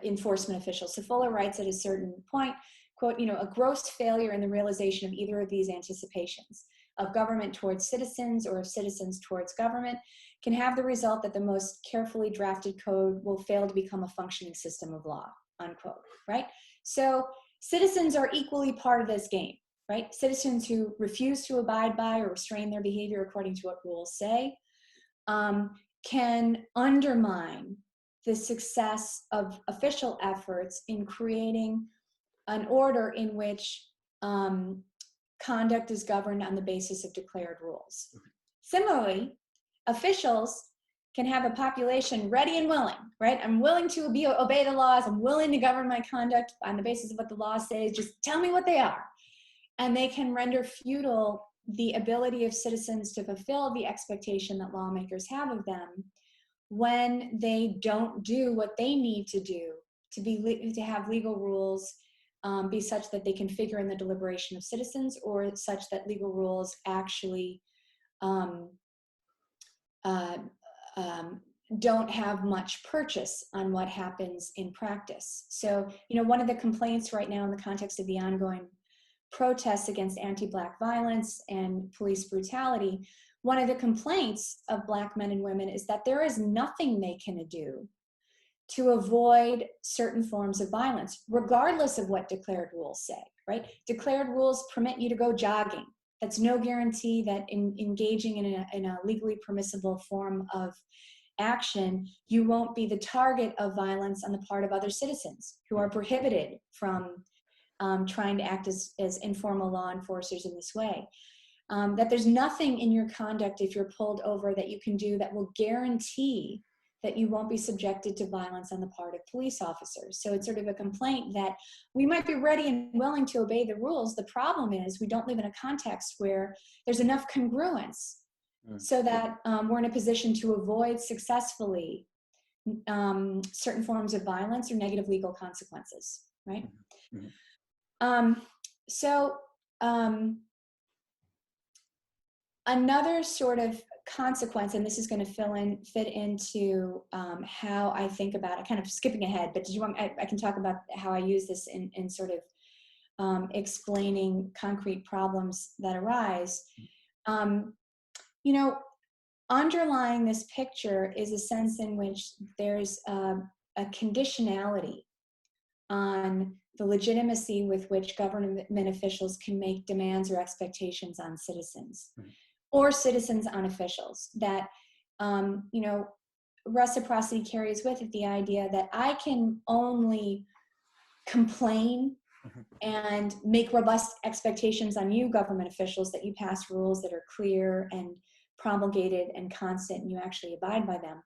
S2: enforcement officials. So Fuller writes at a certain point, quote, a gross failure in the realization of either of these anticipations, of government towards citizens or of citizens towards government, can have the result that the most carefully drafted code will fail to become a functioning system of law, unquote, right? So citizens are equally part of this game, right? Citizens who refuse to abide by or restrain their behavior according to what rules say can undermine the success of official efforts in creating an order in which conduct is governed on the basis of declared rules. Similarly, officials can have a population ready and willing, right? I'm willing to obey the laws. I'm willing to govern my conduct on the basis of what the law says. Just tell me what they are. And they can render futile the ability of citizens to fulfill the expectation that lawmakers have of them when they don't do what they need to do to have legal rules be such that they can figure in the deliberation of citizens, or such that legal rules actually don't have much purchase on what happens in practice. So, one of the complaints right now in the context of the ongoing protests against anti-Black violence and police brutality, one of the complaints of Black men and women is that there is nothing they can do to avoid certain forms of violence, regardless of what declared rules say, right? Declared rules permit you to go jogging. That's no guarantee that engaging in a legally permissible form of action, you won't be the target of violence on the part of other citizens who are prohibited from trying to act as informal law enforcers in this way. That there's nothing in your conduct if you're pulled over that you can do that will guarantee that you won't be subjected to violence on the part of police officers. So it's sort of a complaint that we might be ready and willing to obey the rules. The problem is we don't live in a context where there's enough congruence so that we're in a position to avoid successfully certain forms of violence or negative legal consequences, right? Another sort of consequence, and this is going to fit into how I think about it, kind of skipping ahead, but did you want, I can talk about how I use this in sort of explaining concrete problems that arise. You know, underlying this picture is a sense in which there's a conditionality on the legitimacy with which government officials can make demands or expectations on citizens or citizens on officials. That, you know, reciprocity carries with it the idea that I can only complain and make robust expectations on you, government officials, that you pass rules that are clear and promulgated and constant and you actually abide by them,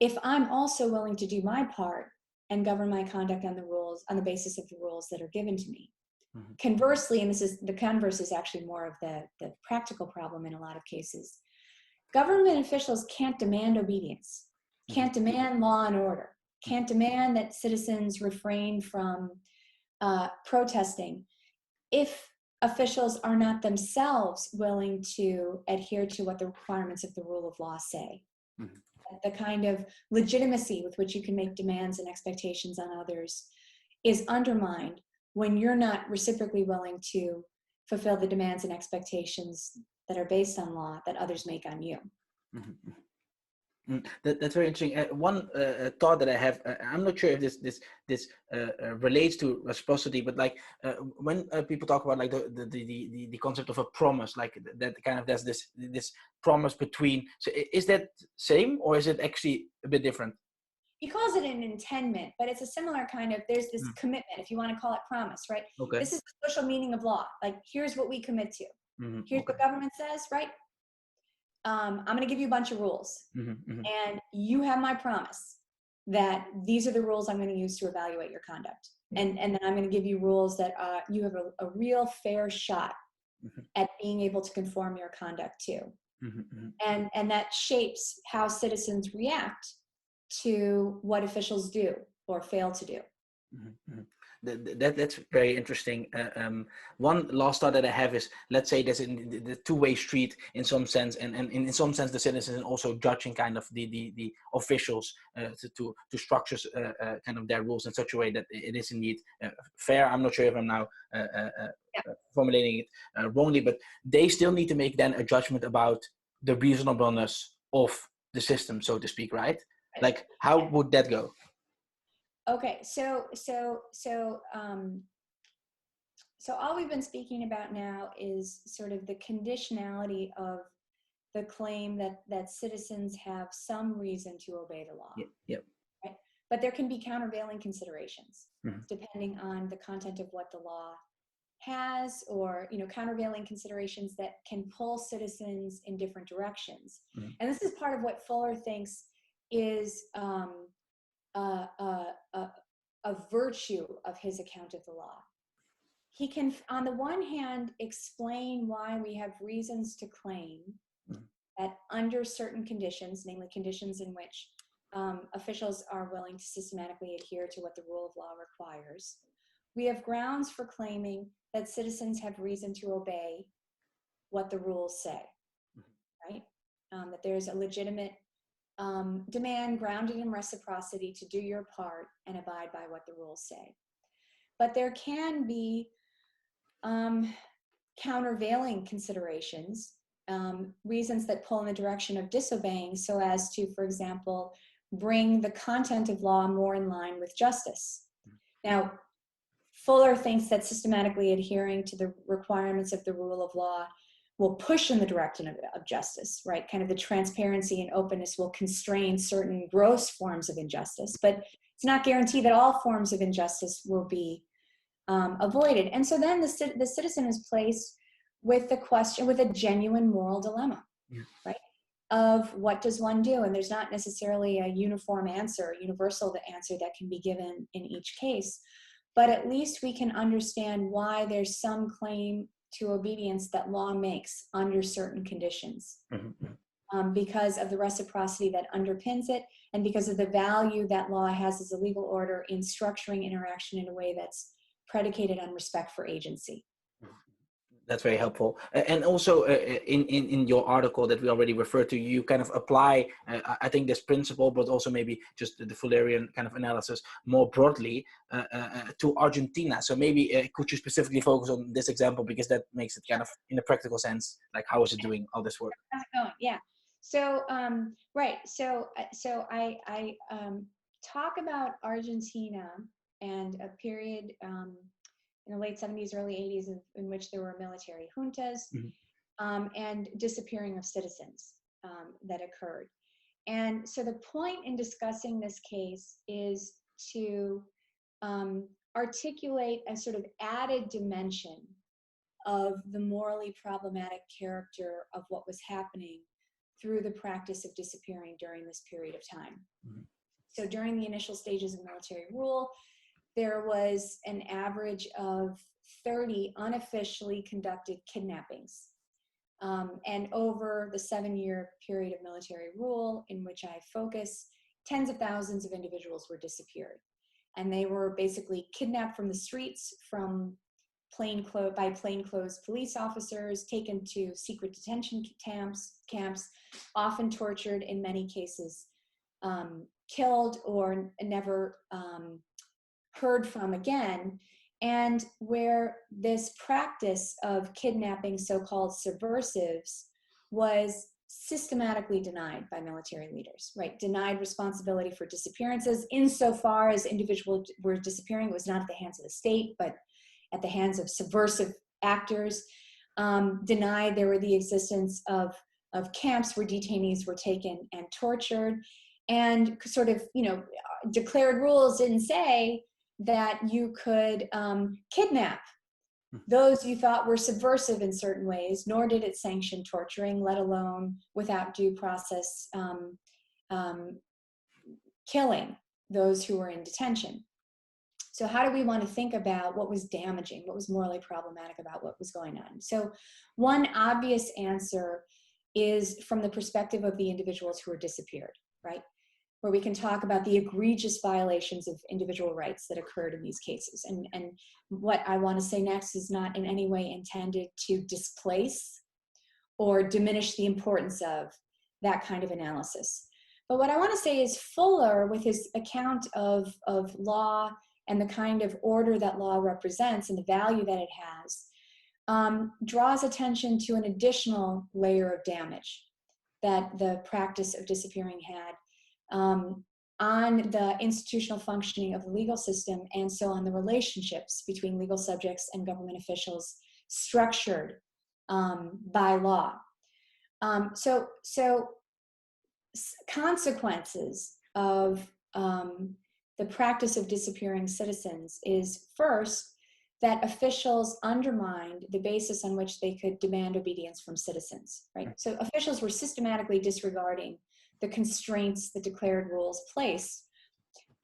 S2: if I'm also willing to do my part and govern my conduct on the rules, on the basis of the rules that are given to me. Conversely, and the converse is actually more of the practical problem in a lot of cases, government officials can't demand obedience, can't demand law and order, can't demand that citizens refrain from protesting if officials are not themselves willing to adhere to what the requirements of the rule of law say. The kind of legitimacy with which you can make demands and expectations on others is undermined when you're not reciprocally willing to fulfill the demands and expectations that are based on law that others make on you.
S1: That's very interesting. One thought that I have, I'm not sure if this relates to reciprocity, but like when people talk about like the concept of a promise, like that kind of there's this promise between. So is that same or is it actually a bit different?
S2: He calls it an intendment, but it's a similar kind of, there's this commitment, if you want to call it promise, right?
S1: Okay.
S2: This is the social meaning of law. Like, here's what we commit to. Here's what government says, right? I'm going to give you a bunch of rules. And you have my promise that these are the rules I'm going to use to evaluate your conduct. And then I'm going to give you rules that you have a real fair shot at being able to conform your conduct to. And that shapes how citizens react to what officials do or fail to do.
S1: That's very interesting. One last thought that I have is, let's say there's the two-way street in some sense, and in some sense the citizens also judging kind of the officials to structure kind of their rules in such a way that it is indeed fair. I'm not sure if I'm now formulating it wrongly, but they still need to make then a judgment about the reasonableness of the system, so to speak, right? Like, how would that go?
S2: Okay, so all we've been speaking about now is sort of the conditionality of the claim that citizens have some reason to obey the law.
S1: Yep.
S2: Right? But there can be countervailing considerations depending on the content of what the law has, or countervailing considerations that can pull citizens in different directions. And this is part of what Fuller thinks is a virtue of his account of the law. He can, on the one hand, explain why we have reasons to claim that under certain conditions, namely conditions in which officials are willing to systematically adhere to what the rule of law requires, we have grounds for claiming that citizens have reason to obey what the rules say, right? That there's a legitimate demand grounded in reciprocity to do your part and abide by what the rules say. But there can be countervailing considerations, reasons that pull in the direction of disobeying, so as to, for example, bring the content of law more in line with justice. Now, Fuller thinks that systematically adhering to the requirements of the rule of law will push in the direction of justice, right? Kind of the transparency and openness will constrain certain gross forms of injustice, but it's not guaranteed that all forms of injustice will be avoided. And so then the citizen is placed with the question, with a genuine moral dilemma, right? Of what does one do? And there's not necessarily a uniform answer, universal answer that can be given in each case, but at least we can understand why there's some claim to obedience that law makes under certain conditions, because of the reciprocity that underpins it, and because of the value that law has as a legal order in structuring interaction in a way that's predicated on respect for agency.
S1: That's very helpful. And also in your article that we already referred to, you kind of apply, I think, this principle, but also maybe just the Fullerian kind of analysis more broadly to Argentina. So maybe could you specifically focus on this example, because that makes it kind of, in a practical sense, like how is it doing all this work?
S2: How's it going? Yeah. So, right. So I talk about Argentina and a period in the late 70s, early 80s, in which there were military juntas and disappearing of citizens that occurred. And so the point in discussing this case is to articulate a sort of added dimension of the morally problematic character of what was happening through the practice of disappearing during this period of time. So during the initial stages of military rule, there was an average of 30 unofficially conducted kidnappings. And over the 7-year period of military rule in which I focus, tens of thousands of individuals were disappeared. And they were basically kidnapped from the streets, from by plainclothes police officers, taken to secret detention camps, often tortured, in many cases killed or never heard from again, and where this practice of kidnapping so-called subversives was systematically denied by military leaders, right? Denied responsibility for disappearances insofar as individuals were disappearing. It was not at the hands of the state, but at the hands of subversive actors. Denied there were the existence of camps where detainees were taken and tortured, and sort of, declared rules didn't say that you could kidnap those you thought were subversive in certain ways, nor did it sanction torturing, let alone without due process killing those who were in detention. So how do we want to think about what was damaging, what was morally problematic about what was going on? So one obvious answer is from the perspective of the individuals who were disappeared, right? Where we can talk about the egregious violations of individual rights that occurred in these cases. And what I want to say next is not in any way intended to displace or diminish the importance of that kind of analysis. But what I want to say is Fuller, with his account of law and the kind of order that law represents and the value that it has, draws attention to an additional layer of damage that the practice of disappearing had on the institutional functioning of the legal system, and so on the relationships between legal subjects and government officials structured by law. So consequences of the practice of disappearing citizens is, first, that officials undermined the basis on which they could demand obedience from citizens, right? So officials were systematically disregarding the constraints the declared rules place.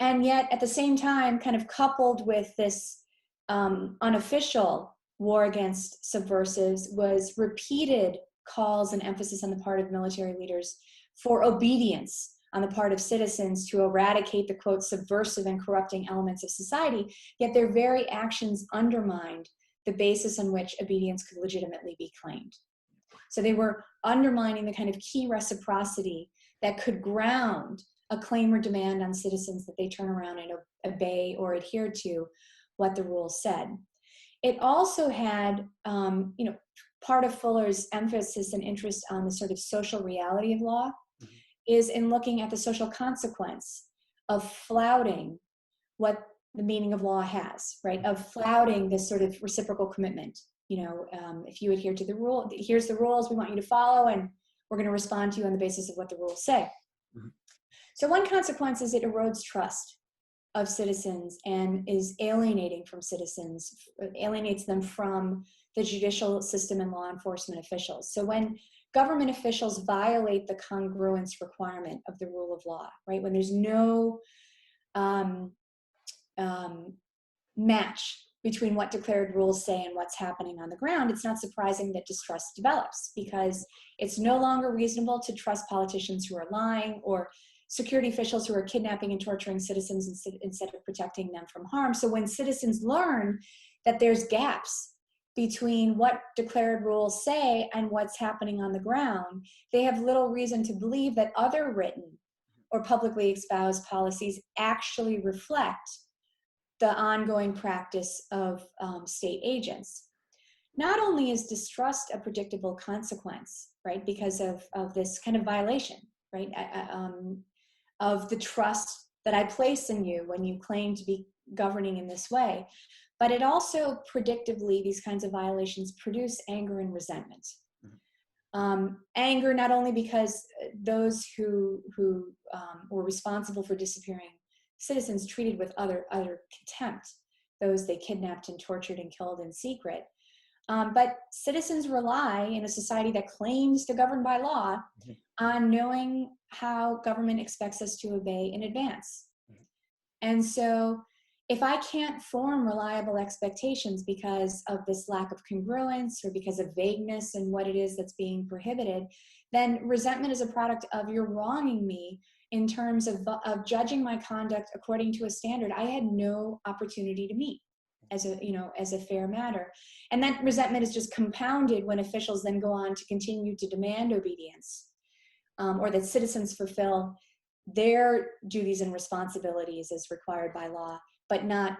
S2: And yet at the same time, kind of coupled with this unofficial war against subversives, was repeated calls and emphasis on the part of military leaders for obedience on the part of citizens to eradicate the, quote, subversive and corrupting elements of society, yet their very actions undermined the basis on which obedience could legitimately be claimed. So they were undermining the kind of key reciprocity that could ground a claim or demand on citizens that they turn around and obey or adhere to what the rules said. It also had, part of Fuller's emphasis and interest on the sort of social reality of law is in looking at the social consequence of flouting what the meaning of law has, right? Of flouting this sort of reciprocal commitment. If you adhere to the rule, here's the rules we want you to follow, and we're going to respond to you on the basis of what the rules say. Mm-hmm. So one consequence is it erodes trust of citizens and is alienating from citizens, alienates them from the judicial system and law enforcement officials. So when government officials violate the congruence requirement of the rule of law, right? When there's no match between what declared rules say and what's happening on the ground, it's not surprising that distrust develops, because it's no longer reasonable to trust politicians who are lying or security officials who are kidnapping and torturing citizens instead of protecting them from harm. So when citizens learn that there's gaps between what declared rules say and what's happening on the ground, they have little reason to believe that other written or publicly espoused policies actually reflect the ongoing practice of state agents. Not only is distrust a predictable consequence, right, because of this kind of violation, right, of the trust that I place in you when you claim to be governing in this way, but it also predictably, these kinds of violations produce anger and resentment. Anger not only because those who were responsible for disappearing citizens treated with utter contempt those they kidnapped and tortured and killed in secret, but citizens rely in a society that claims to govern by law on knowing how government expects us to obey in advance. And so if I can't form reliable expectations because of this lack of congruence or because of vagueness in what it is that's being prohibited, then resentment is a product of you're wronging me in terms of judging my conduct according to a standard I had no opportunity to meet as a fair matter. And that resentment is just compounded when officials then go on to continue to demand obedience, or that citizens fulfill their duties and responsibilities as required by law, but are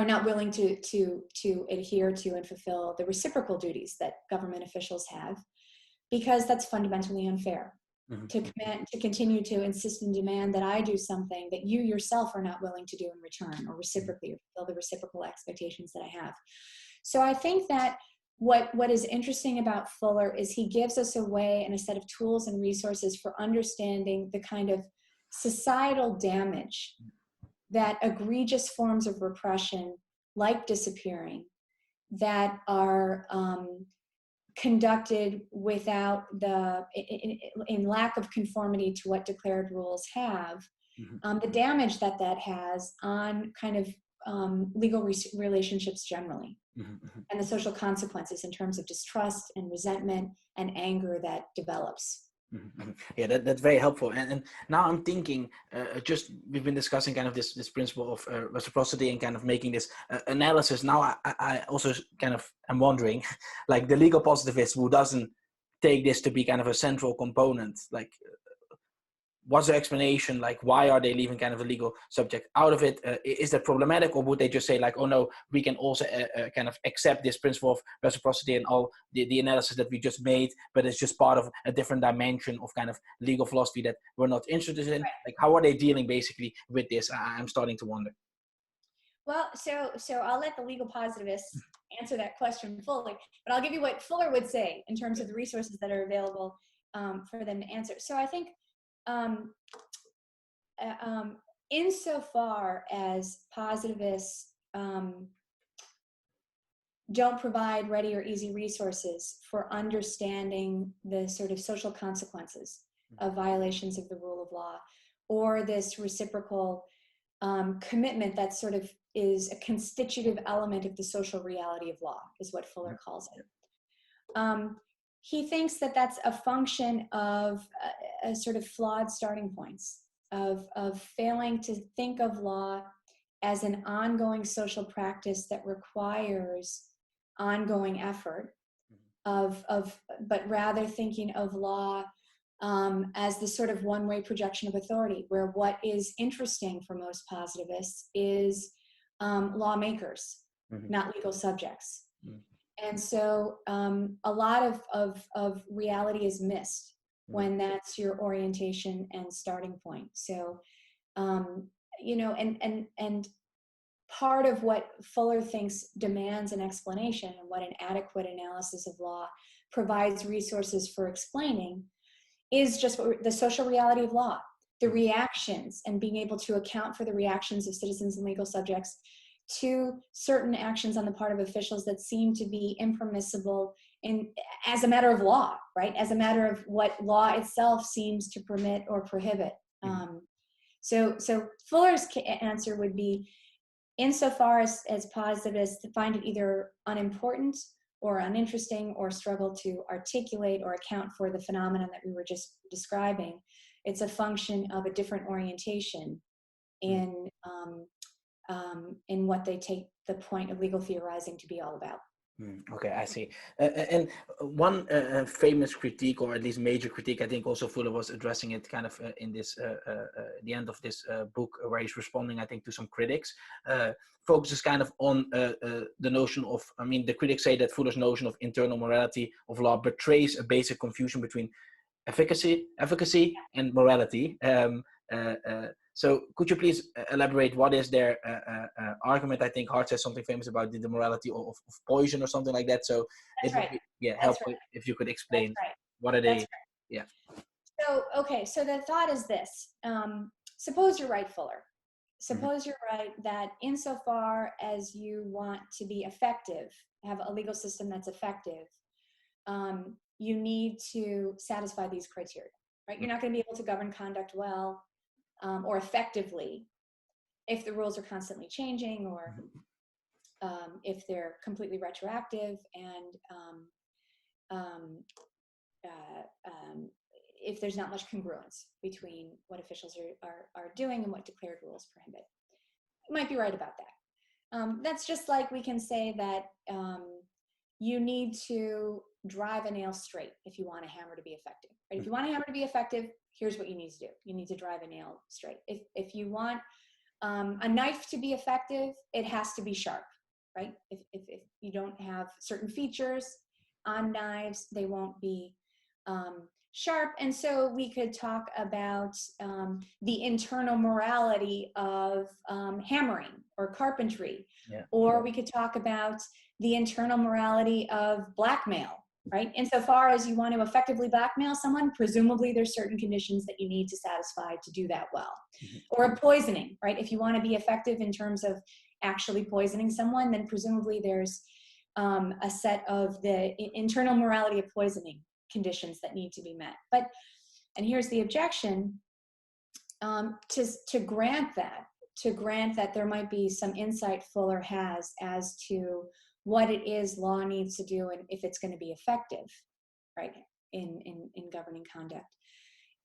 S2: not willing to adhere to and fulfill the reciprocal duties that government officials have, because that's fundamentally unfair. To continue to insist and demand that I do something that you yourself are not willing to do in return, or reciprocally, or fulfill the reciprocal expectations that I have. So I think that what is interesting about Fuller is he gives us a way and a set of tools and resources for understanding the kind of societal damage that egregious forms of repression, like disappearing, that are conducted without in lack of conformity to what declared rules have, the damage that has on kind of legal relationships generally, and the social consequences in terms of distrust and resentment and anger that develops.
S1: Yeah, that's very helpful. And now I'm thinking, we've been discussing kind of this principle of reciprocity and kind of making this analysis. Now I also kind of am wondering, like the legal positivist who doesn't take this to be kind of a central component, like what's the explanation? Like, why are they leaving kind of the legal subject out of it? Is that problematic, or would they just say like, oh no, we can also kind of accept this principle of reciprocity and all the analysis that we just made, but it's just part of a different dimension of kind of legal philosophy that we're not interested in? Like, how are they dealing basically with this? I'm starting to wonder.
S2: Well, so I'll let the legal positivists answer that question fully, but I'll give you what Fuller would say in terms of the resources that are available for them to answer. So I think insofar as positivists don't provide ready or easy resources for understanding the sort of social consequences of violations of the rule of law, or this reciprocal commitment that sort of is a constitutive element of the social reality of law, is what Fuller calls it. He thinks that that's a function of a sort of flawed starting points, of failing to think of law as an ongoing social practice that requires ongoing effort, but rather thinking of law as the sort of one-way projection of authority, where what is interesting for most positivists is lawmakers, not legal subjects. And so a lot of reality is missed when that's your orientation and starting point. So, you know, and part of what Fuller thinks demands an explanation, and what an adequate analysis of law provides resources for explaining, is just the social reality of law, the reactions, and being able to account for the reactions of citizens and legal subjects to certain actions on the part of officials that seem to be impermissible as a matter of law, right? As a matter of what law itself seems to permit or prohibit. So Fuller's answer would be, insofar as positivists find it either unimportant or uninteresting or struggle to articulate or account for the phenomenon that we were just describing, it's a function of a different orientation in what they take the point of legal theorizing to be all about.
S1: Okay, I see. And one famous critique, or at least major critique, I think also Fuller was addressing it kind of in this, the end of this book, where he's responding, I think, to some critics, focuses kind of on the notion of, I mean, the critics say that Fuller's notion of internal morality of law betrays a basic confusion between efficacy and morality. So could you please elaborate what is their argument? I think Hart says something famous about the morality of poison or something like that. So
S2: That's right.
S1: Helpful if you could explain what are they. Yeah.
S2: So, okay, so the thought is this. Suppose you're right, Fuller. Suppose you're right that insofar as you want to be effective, have a legal system that's effective, you need to satisfy these criteria, right? You're not going to be able to govern conduct well or effectively if the rules are constantly changing, or if they're completely retroactive, and if there's not much congruence between what officials are doing and what declared rules prohibit. You might be right about that. That's just like we can say that you need to drive a nail straight if you want a hammer to be effective. Right? If you want a hammer to be effective, here's what you need to do. You need to drive a nail straight. If you want a knife to be effective, it has to be sharp, right? If you don't have certain features on knives, they won't be sharp. And so we could talk about the internal morality of hammering or carpentry, or we could talk about the internal morality of blackmail, right? Insofar as you want to effectively blackmail someone, presumably there's certain conditions that you need to satisfy to do that well. Or a poisoning, right? If you want to be effective in terms of actually poisoning someone, then presumably there's a set of the internal morality of poisoning conditions that need to be met. But, and here's the objection, to grant that there might be some insight Fuller has as to what it is law needs to do and if it's going to be effective, right, in governing conduct,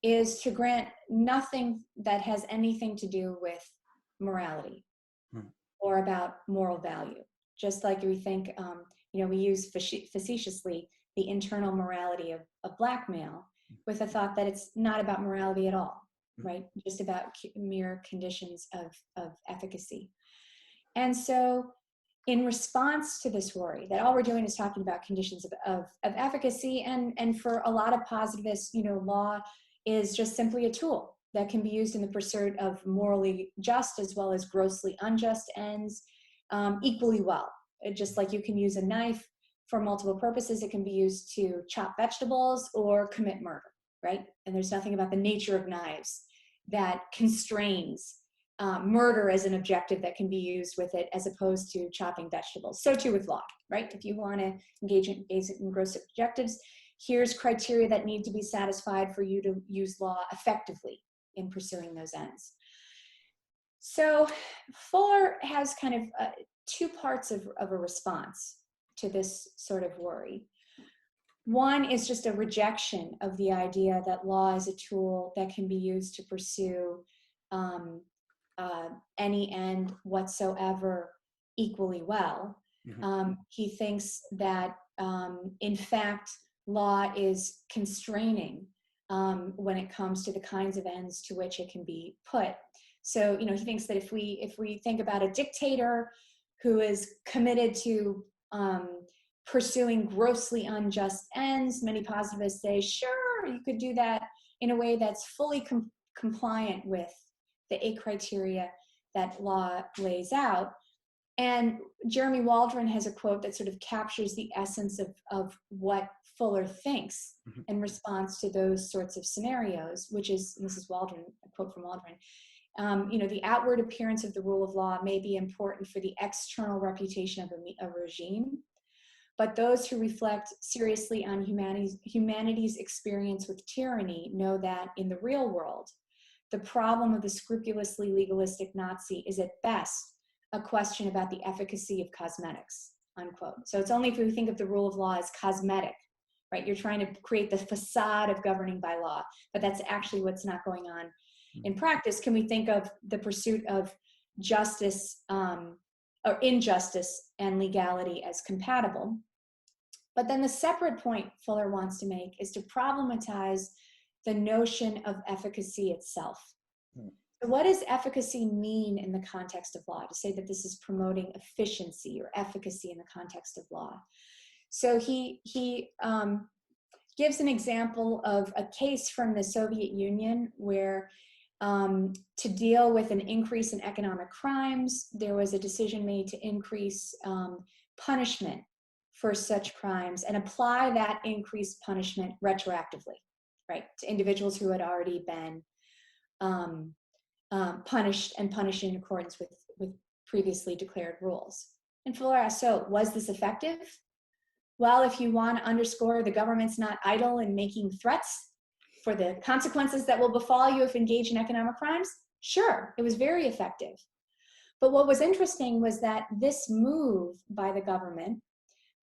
S2: is to grant nothing that has anything to do with morality or about moral value. Just like we think, we use facetiously the internal morality of blackmail with a thought that it's not about morality at all, right? Just about mere conditions of efficacy. And so in response to this worry that all we're doing is talking about conditions of efficacy, and for a lot of positivists, law is just simply a tool that can be used in the pursuit of morally just as well as grossly unjust ends equally well. Just like you can use a knife for multiple purposes, it can be used to chop vegetables or commit murder, right? And there's nothing about the nature of knives that constrains murder as an objective that can be used with it, as opposed to chopping vegetables. So too with law, right? If you want to engage in gross objectives, here's criteria that need to be satisfied for you to use law effectively in pursuing those ends. So Fuller has kind of two parts of a response to this sort of worry. One is just a rejection of the idea that law is a tool that can be used to pursue any end whatsoever equally well. He thinks that, in fact, law is constraining when it comes to the kinds of ends to which it can be put. So, he thinks that if we think about a dictator who is committed to pursuing grossly unjust ends, many positivists say, sure, or you could do that in a way that's fully compliant with the 8 criteria that law lays out. And Jeremy Waldron has a quote that sort of captures the essence of what Fuller thinks in response to those sorts of scenarios, which is, and this is Waldron, a quote from Waldron, the outward appearance of the rule of law may be important for the external reputation of a regime, but those who reflect seriously on humanity's experience with tyranny know that in the real world, the problem of the scrupulously legalistic Nazi is at best a question about the efficacy of cosmetics, unquote. So it's only if we think of the rule of law as cosmetic, right? You're trying to create the facade of governing by law, but that's actually what's not going on in practice. Can we think of the pursuit of justice or injustice and legality as compatible? But then the separate point Fuller wants to make is to problematize the notion of efficacy itself. So what does efficacy mean in the context of law? To say that this is promoting efficiency or efficacy in the context of law. So he gives an example of a case from the Soviet Union where to deal with an increase in economic crimes, there was a decision made to increase punishment for such crimes and apply that increased punishment retroactively, right, to individuals who had already been punished in accordance with previously declared rules. And Fuller asked, so was this effective? Well, if you want to underscore the government's not idle in making threats for the consequences that will befall you if engaged in economic crimes, sure, it was very effective. But what was interesting was that this move by the government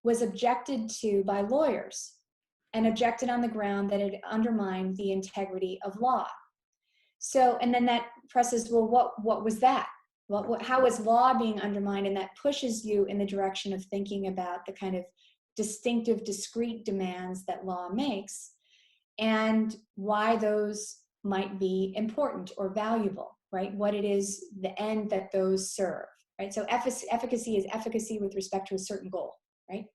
S2: was objected to by lawyers and objected on the ground that it undermined the integrity of law. So, and then that presses, well, what was that? Well, how is law being undermined? And that pushes you in the direction of thinking about the kind of distinctive, discrete demands that law makes and why those might be important or valuable, right? What it is, the end that those serve, right? So efficacy is efficacy with respect to a certain goal, right?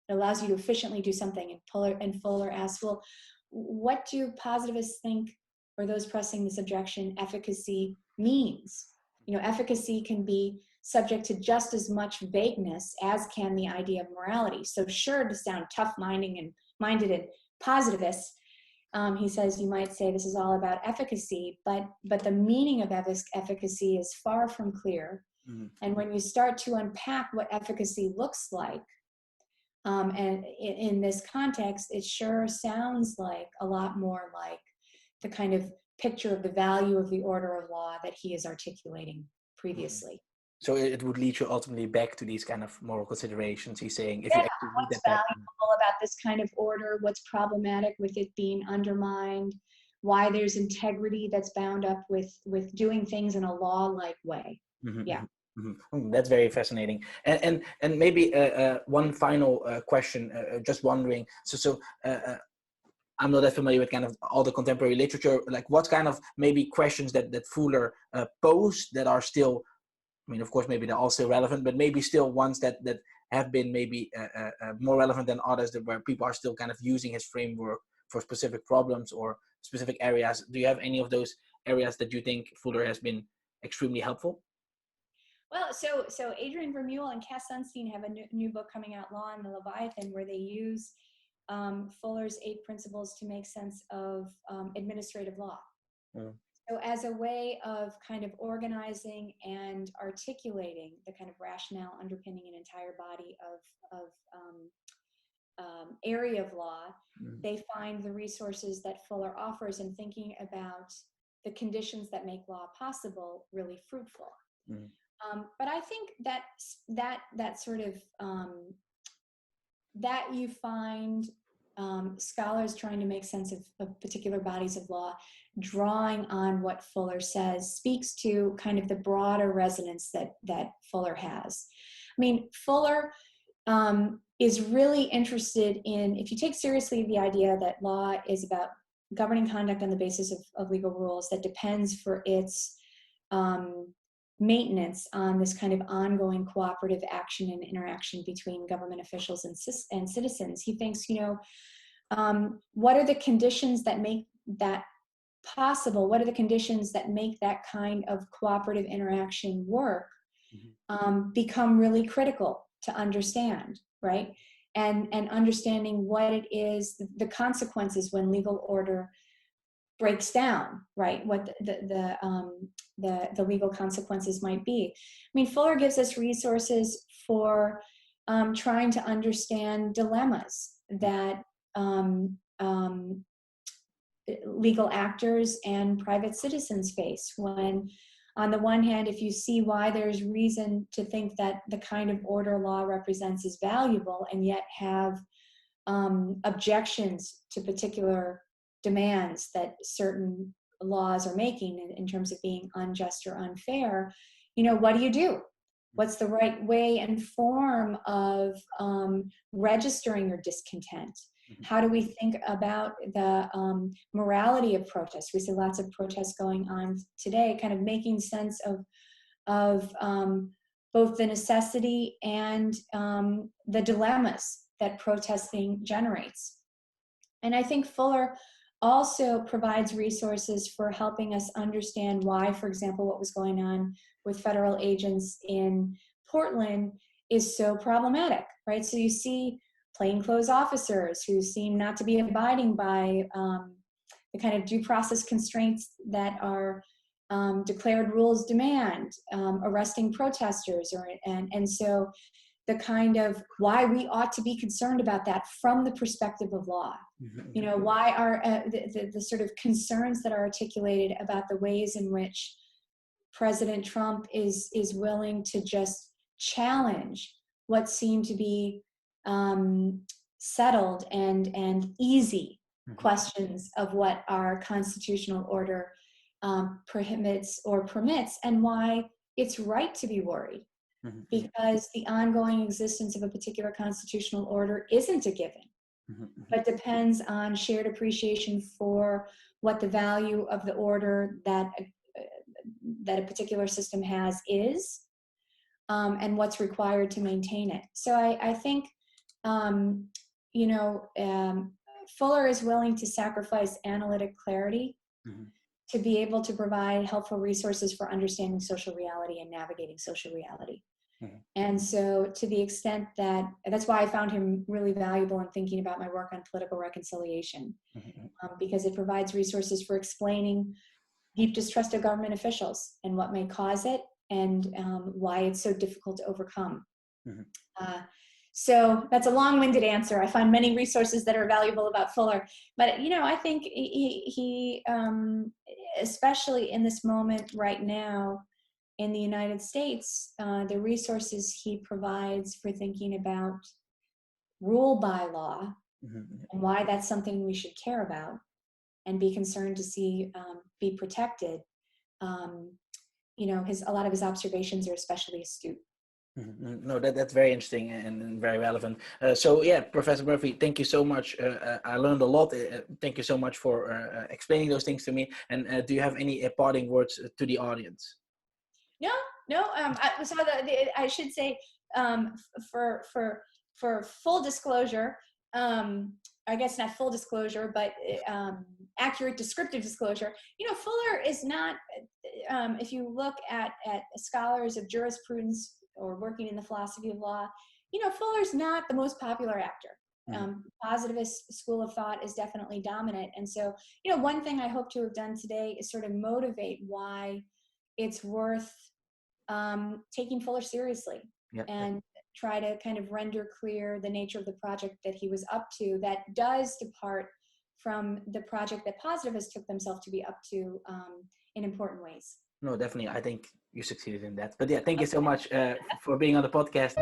S2: It allows you to efficiently do something. And Fuller asks, well, what do positivists think, or those pressing this objection, efficacy means? Efficacy can be subject to just as much vagueness as can the idea of morality. So sure, to sound tough-minded and positivist, he says you might say this is all about efficacy, but the meaning of efficacy is far from clear. And when you start to unpack what efficacy looks like, and in this context, it sure sounds like a lot more like the kind of picture of the value of the order of law that he is articulating previously.
S1: So it would lead you ultimately back to these kind of moral considerations. He's saying, if you actually read
S2: what's
S1: that
S2: valuable about this kind of order, what's problematic with it being undermined, why there's integrity that's bound up with doing things in a law-like way. Yeah.
S1: That's very fascinating. And maybe one final question, just wondering, so I'm not that familiar with kind of all the contemporary literature, like what kind of maybe questions that Fuller posed that are still, I mean, of course, maybe they're all still relevant, but maybe still ones that have been maybe more relevant than others, where people are still kind of using his framework for specific problems or specific areas. Do you have any of those areas that you think Fuller has been extremely helpful?
S2: Well, so Adrian Vermeule and Cass Sunstein have a new book coming out, Law and the Leviathan, where they use Fuller's 8 principles to make sense of administrative law. So as a way of kind of organizing and articulating the kind of rationale underpinning an entire body of area of law, they find the resources that Fuller offers in thinking about the conditions that make law possible really fruitful. But I think that sort of that you find scholars trying to make sense of particular bodies of law, drawing on what Fuller says, speaks to kind of the broader resonance that Fuller has. I mean, Fuller is really interested in, if you take seriously the idea that law is about governing conduct on the basis of legal rules that depends for its maintenance on this kind of ongoing cooperative action and interaction between government officials and citizens. He thinks, what are the conditions that make that possible? What are the conditions that make that kind of cooperative interaction work? Become really critical to understand, right? And understanding what it is, the consequences when legal order breaks down, right? What the legal consequences might be. I mean, Fuller gives us resources for trying to understand dilemmas that legal actors and private citizens face when, on the one hand, if you see why there's reason to think that the kind of order law represents is valuable, and yet have objections to particular demands that certain laws are making in terms of being unjust or unfair, what do you do? What's the right way and form of registering your discontent? How do we think about the morality of protests? We see lots of protests going on today, kind of making sense of both the necessity and the dilemmas that protesting generates. And I think Fuller also provides resources for helping us understand why, for example, what was going on with federal agents in Portland is so problematic, right? So you see plainclothes officers who seem not to be abiding by the kind of due process constraints that are declared rules demand, arresting protesters, and so the kind of why we ought to be concerned about that from the perspective of law. Why are the sort of concerns that are articulated about the ways in which President Trump is willing to just challenge what seem to be settled and easy questions of what our constitutional order prohibits or permits, and why it's right to be worried, because the ongoing existence of a particular constitutional order isn't a given, but depends on shared appreciation for what the value of the order that a particular system has is, and what's required to maintain it. So I think, Fuller is willing to sacrifice analytic clarity to be able to provide helpful resources for understanding social reality and navigating social reality. And so to the extent that's why I found him really valuable in thinking about my work on political reconciliation, because it provides resources for explaining deep distrust of government officials and what may cause it, and why it's so difficult to overcome. So that's a long-winded answer. I find many resources that are valuable about Fuller, but I think he especially in this moment right now in the United States, the resources he provides for thinking about rule by law and why that's something we should care about and be concerned to see be protected. A lot of his observations are especially astute.
S1: No, that's very interesting and very relevant. So yeah, Professor Murphy, thank you so much. I learned a lot. Thank you so much for explaining those things to me. And do you have any parting words to the audience?
S2: No. I should say, for full disclosure, I guess not full disclosure, but accurate descriptive disclosure. Fuller is not. If you look at scholars of jurisprudence or working in the philosophy of law, Fuller's not the most popular actor. Positivist school of thought is definitely dominant, and so one thing I hope to have done today is sort of motivate why it's worth taking Fuller seriously, and try to kind of render clear the nature of the project that he was up to that does depart from the project that positivists took themselves to be up to in important ways.
S1: No, definitely. I think you succeeded in that. But yeah, thank you so much for being on the podcast.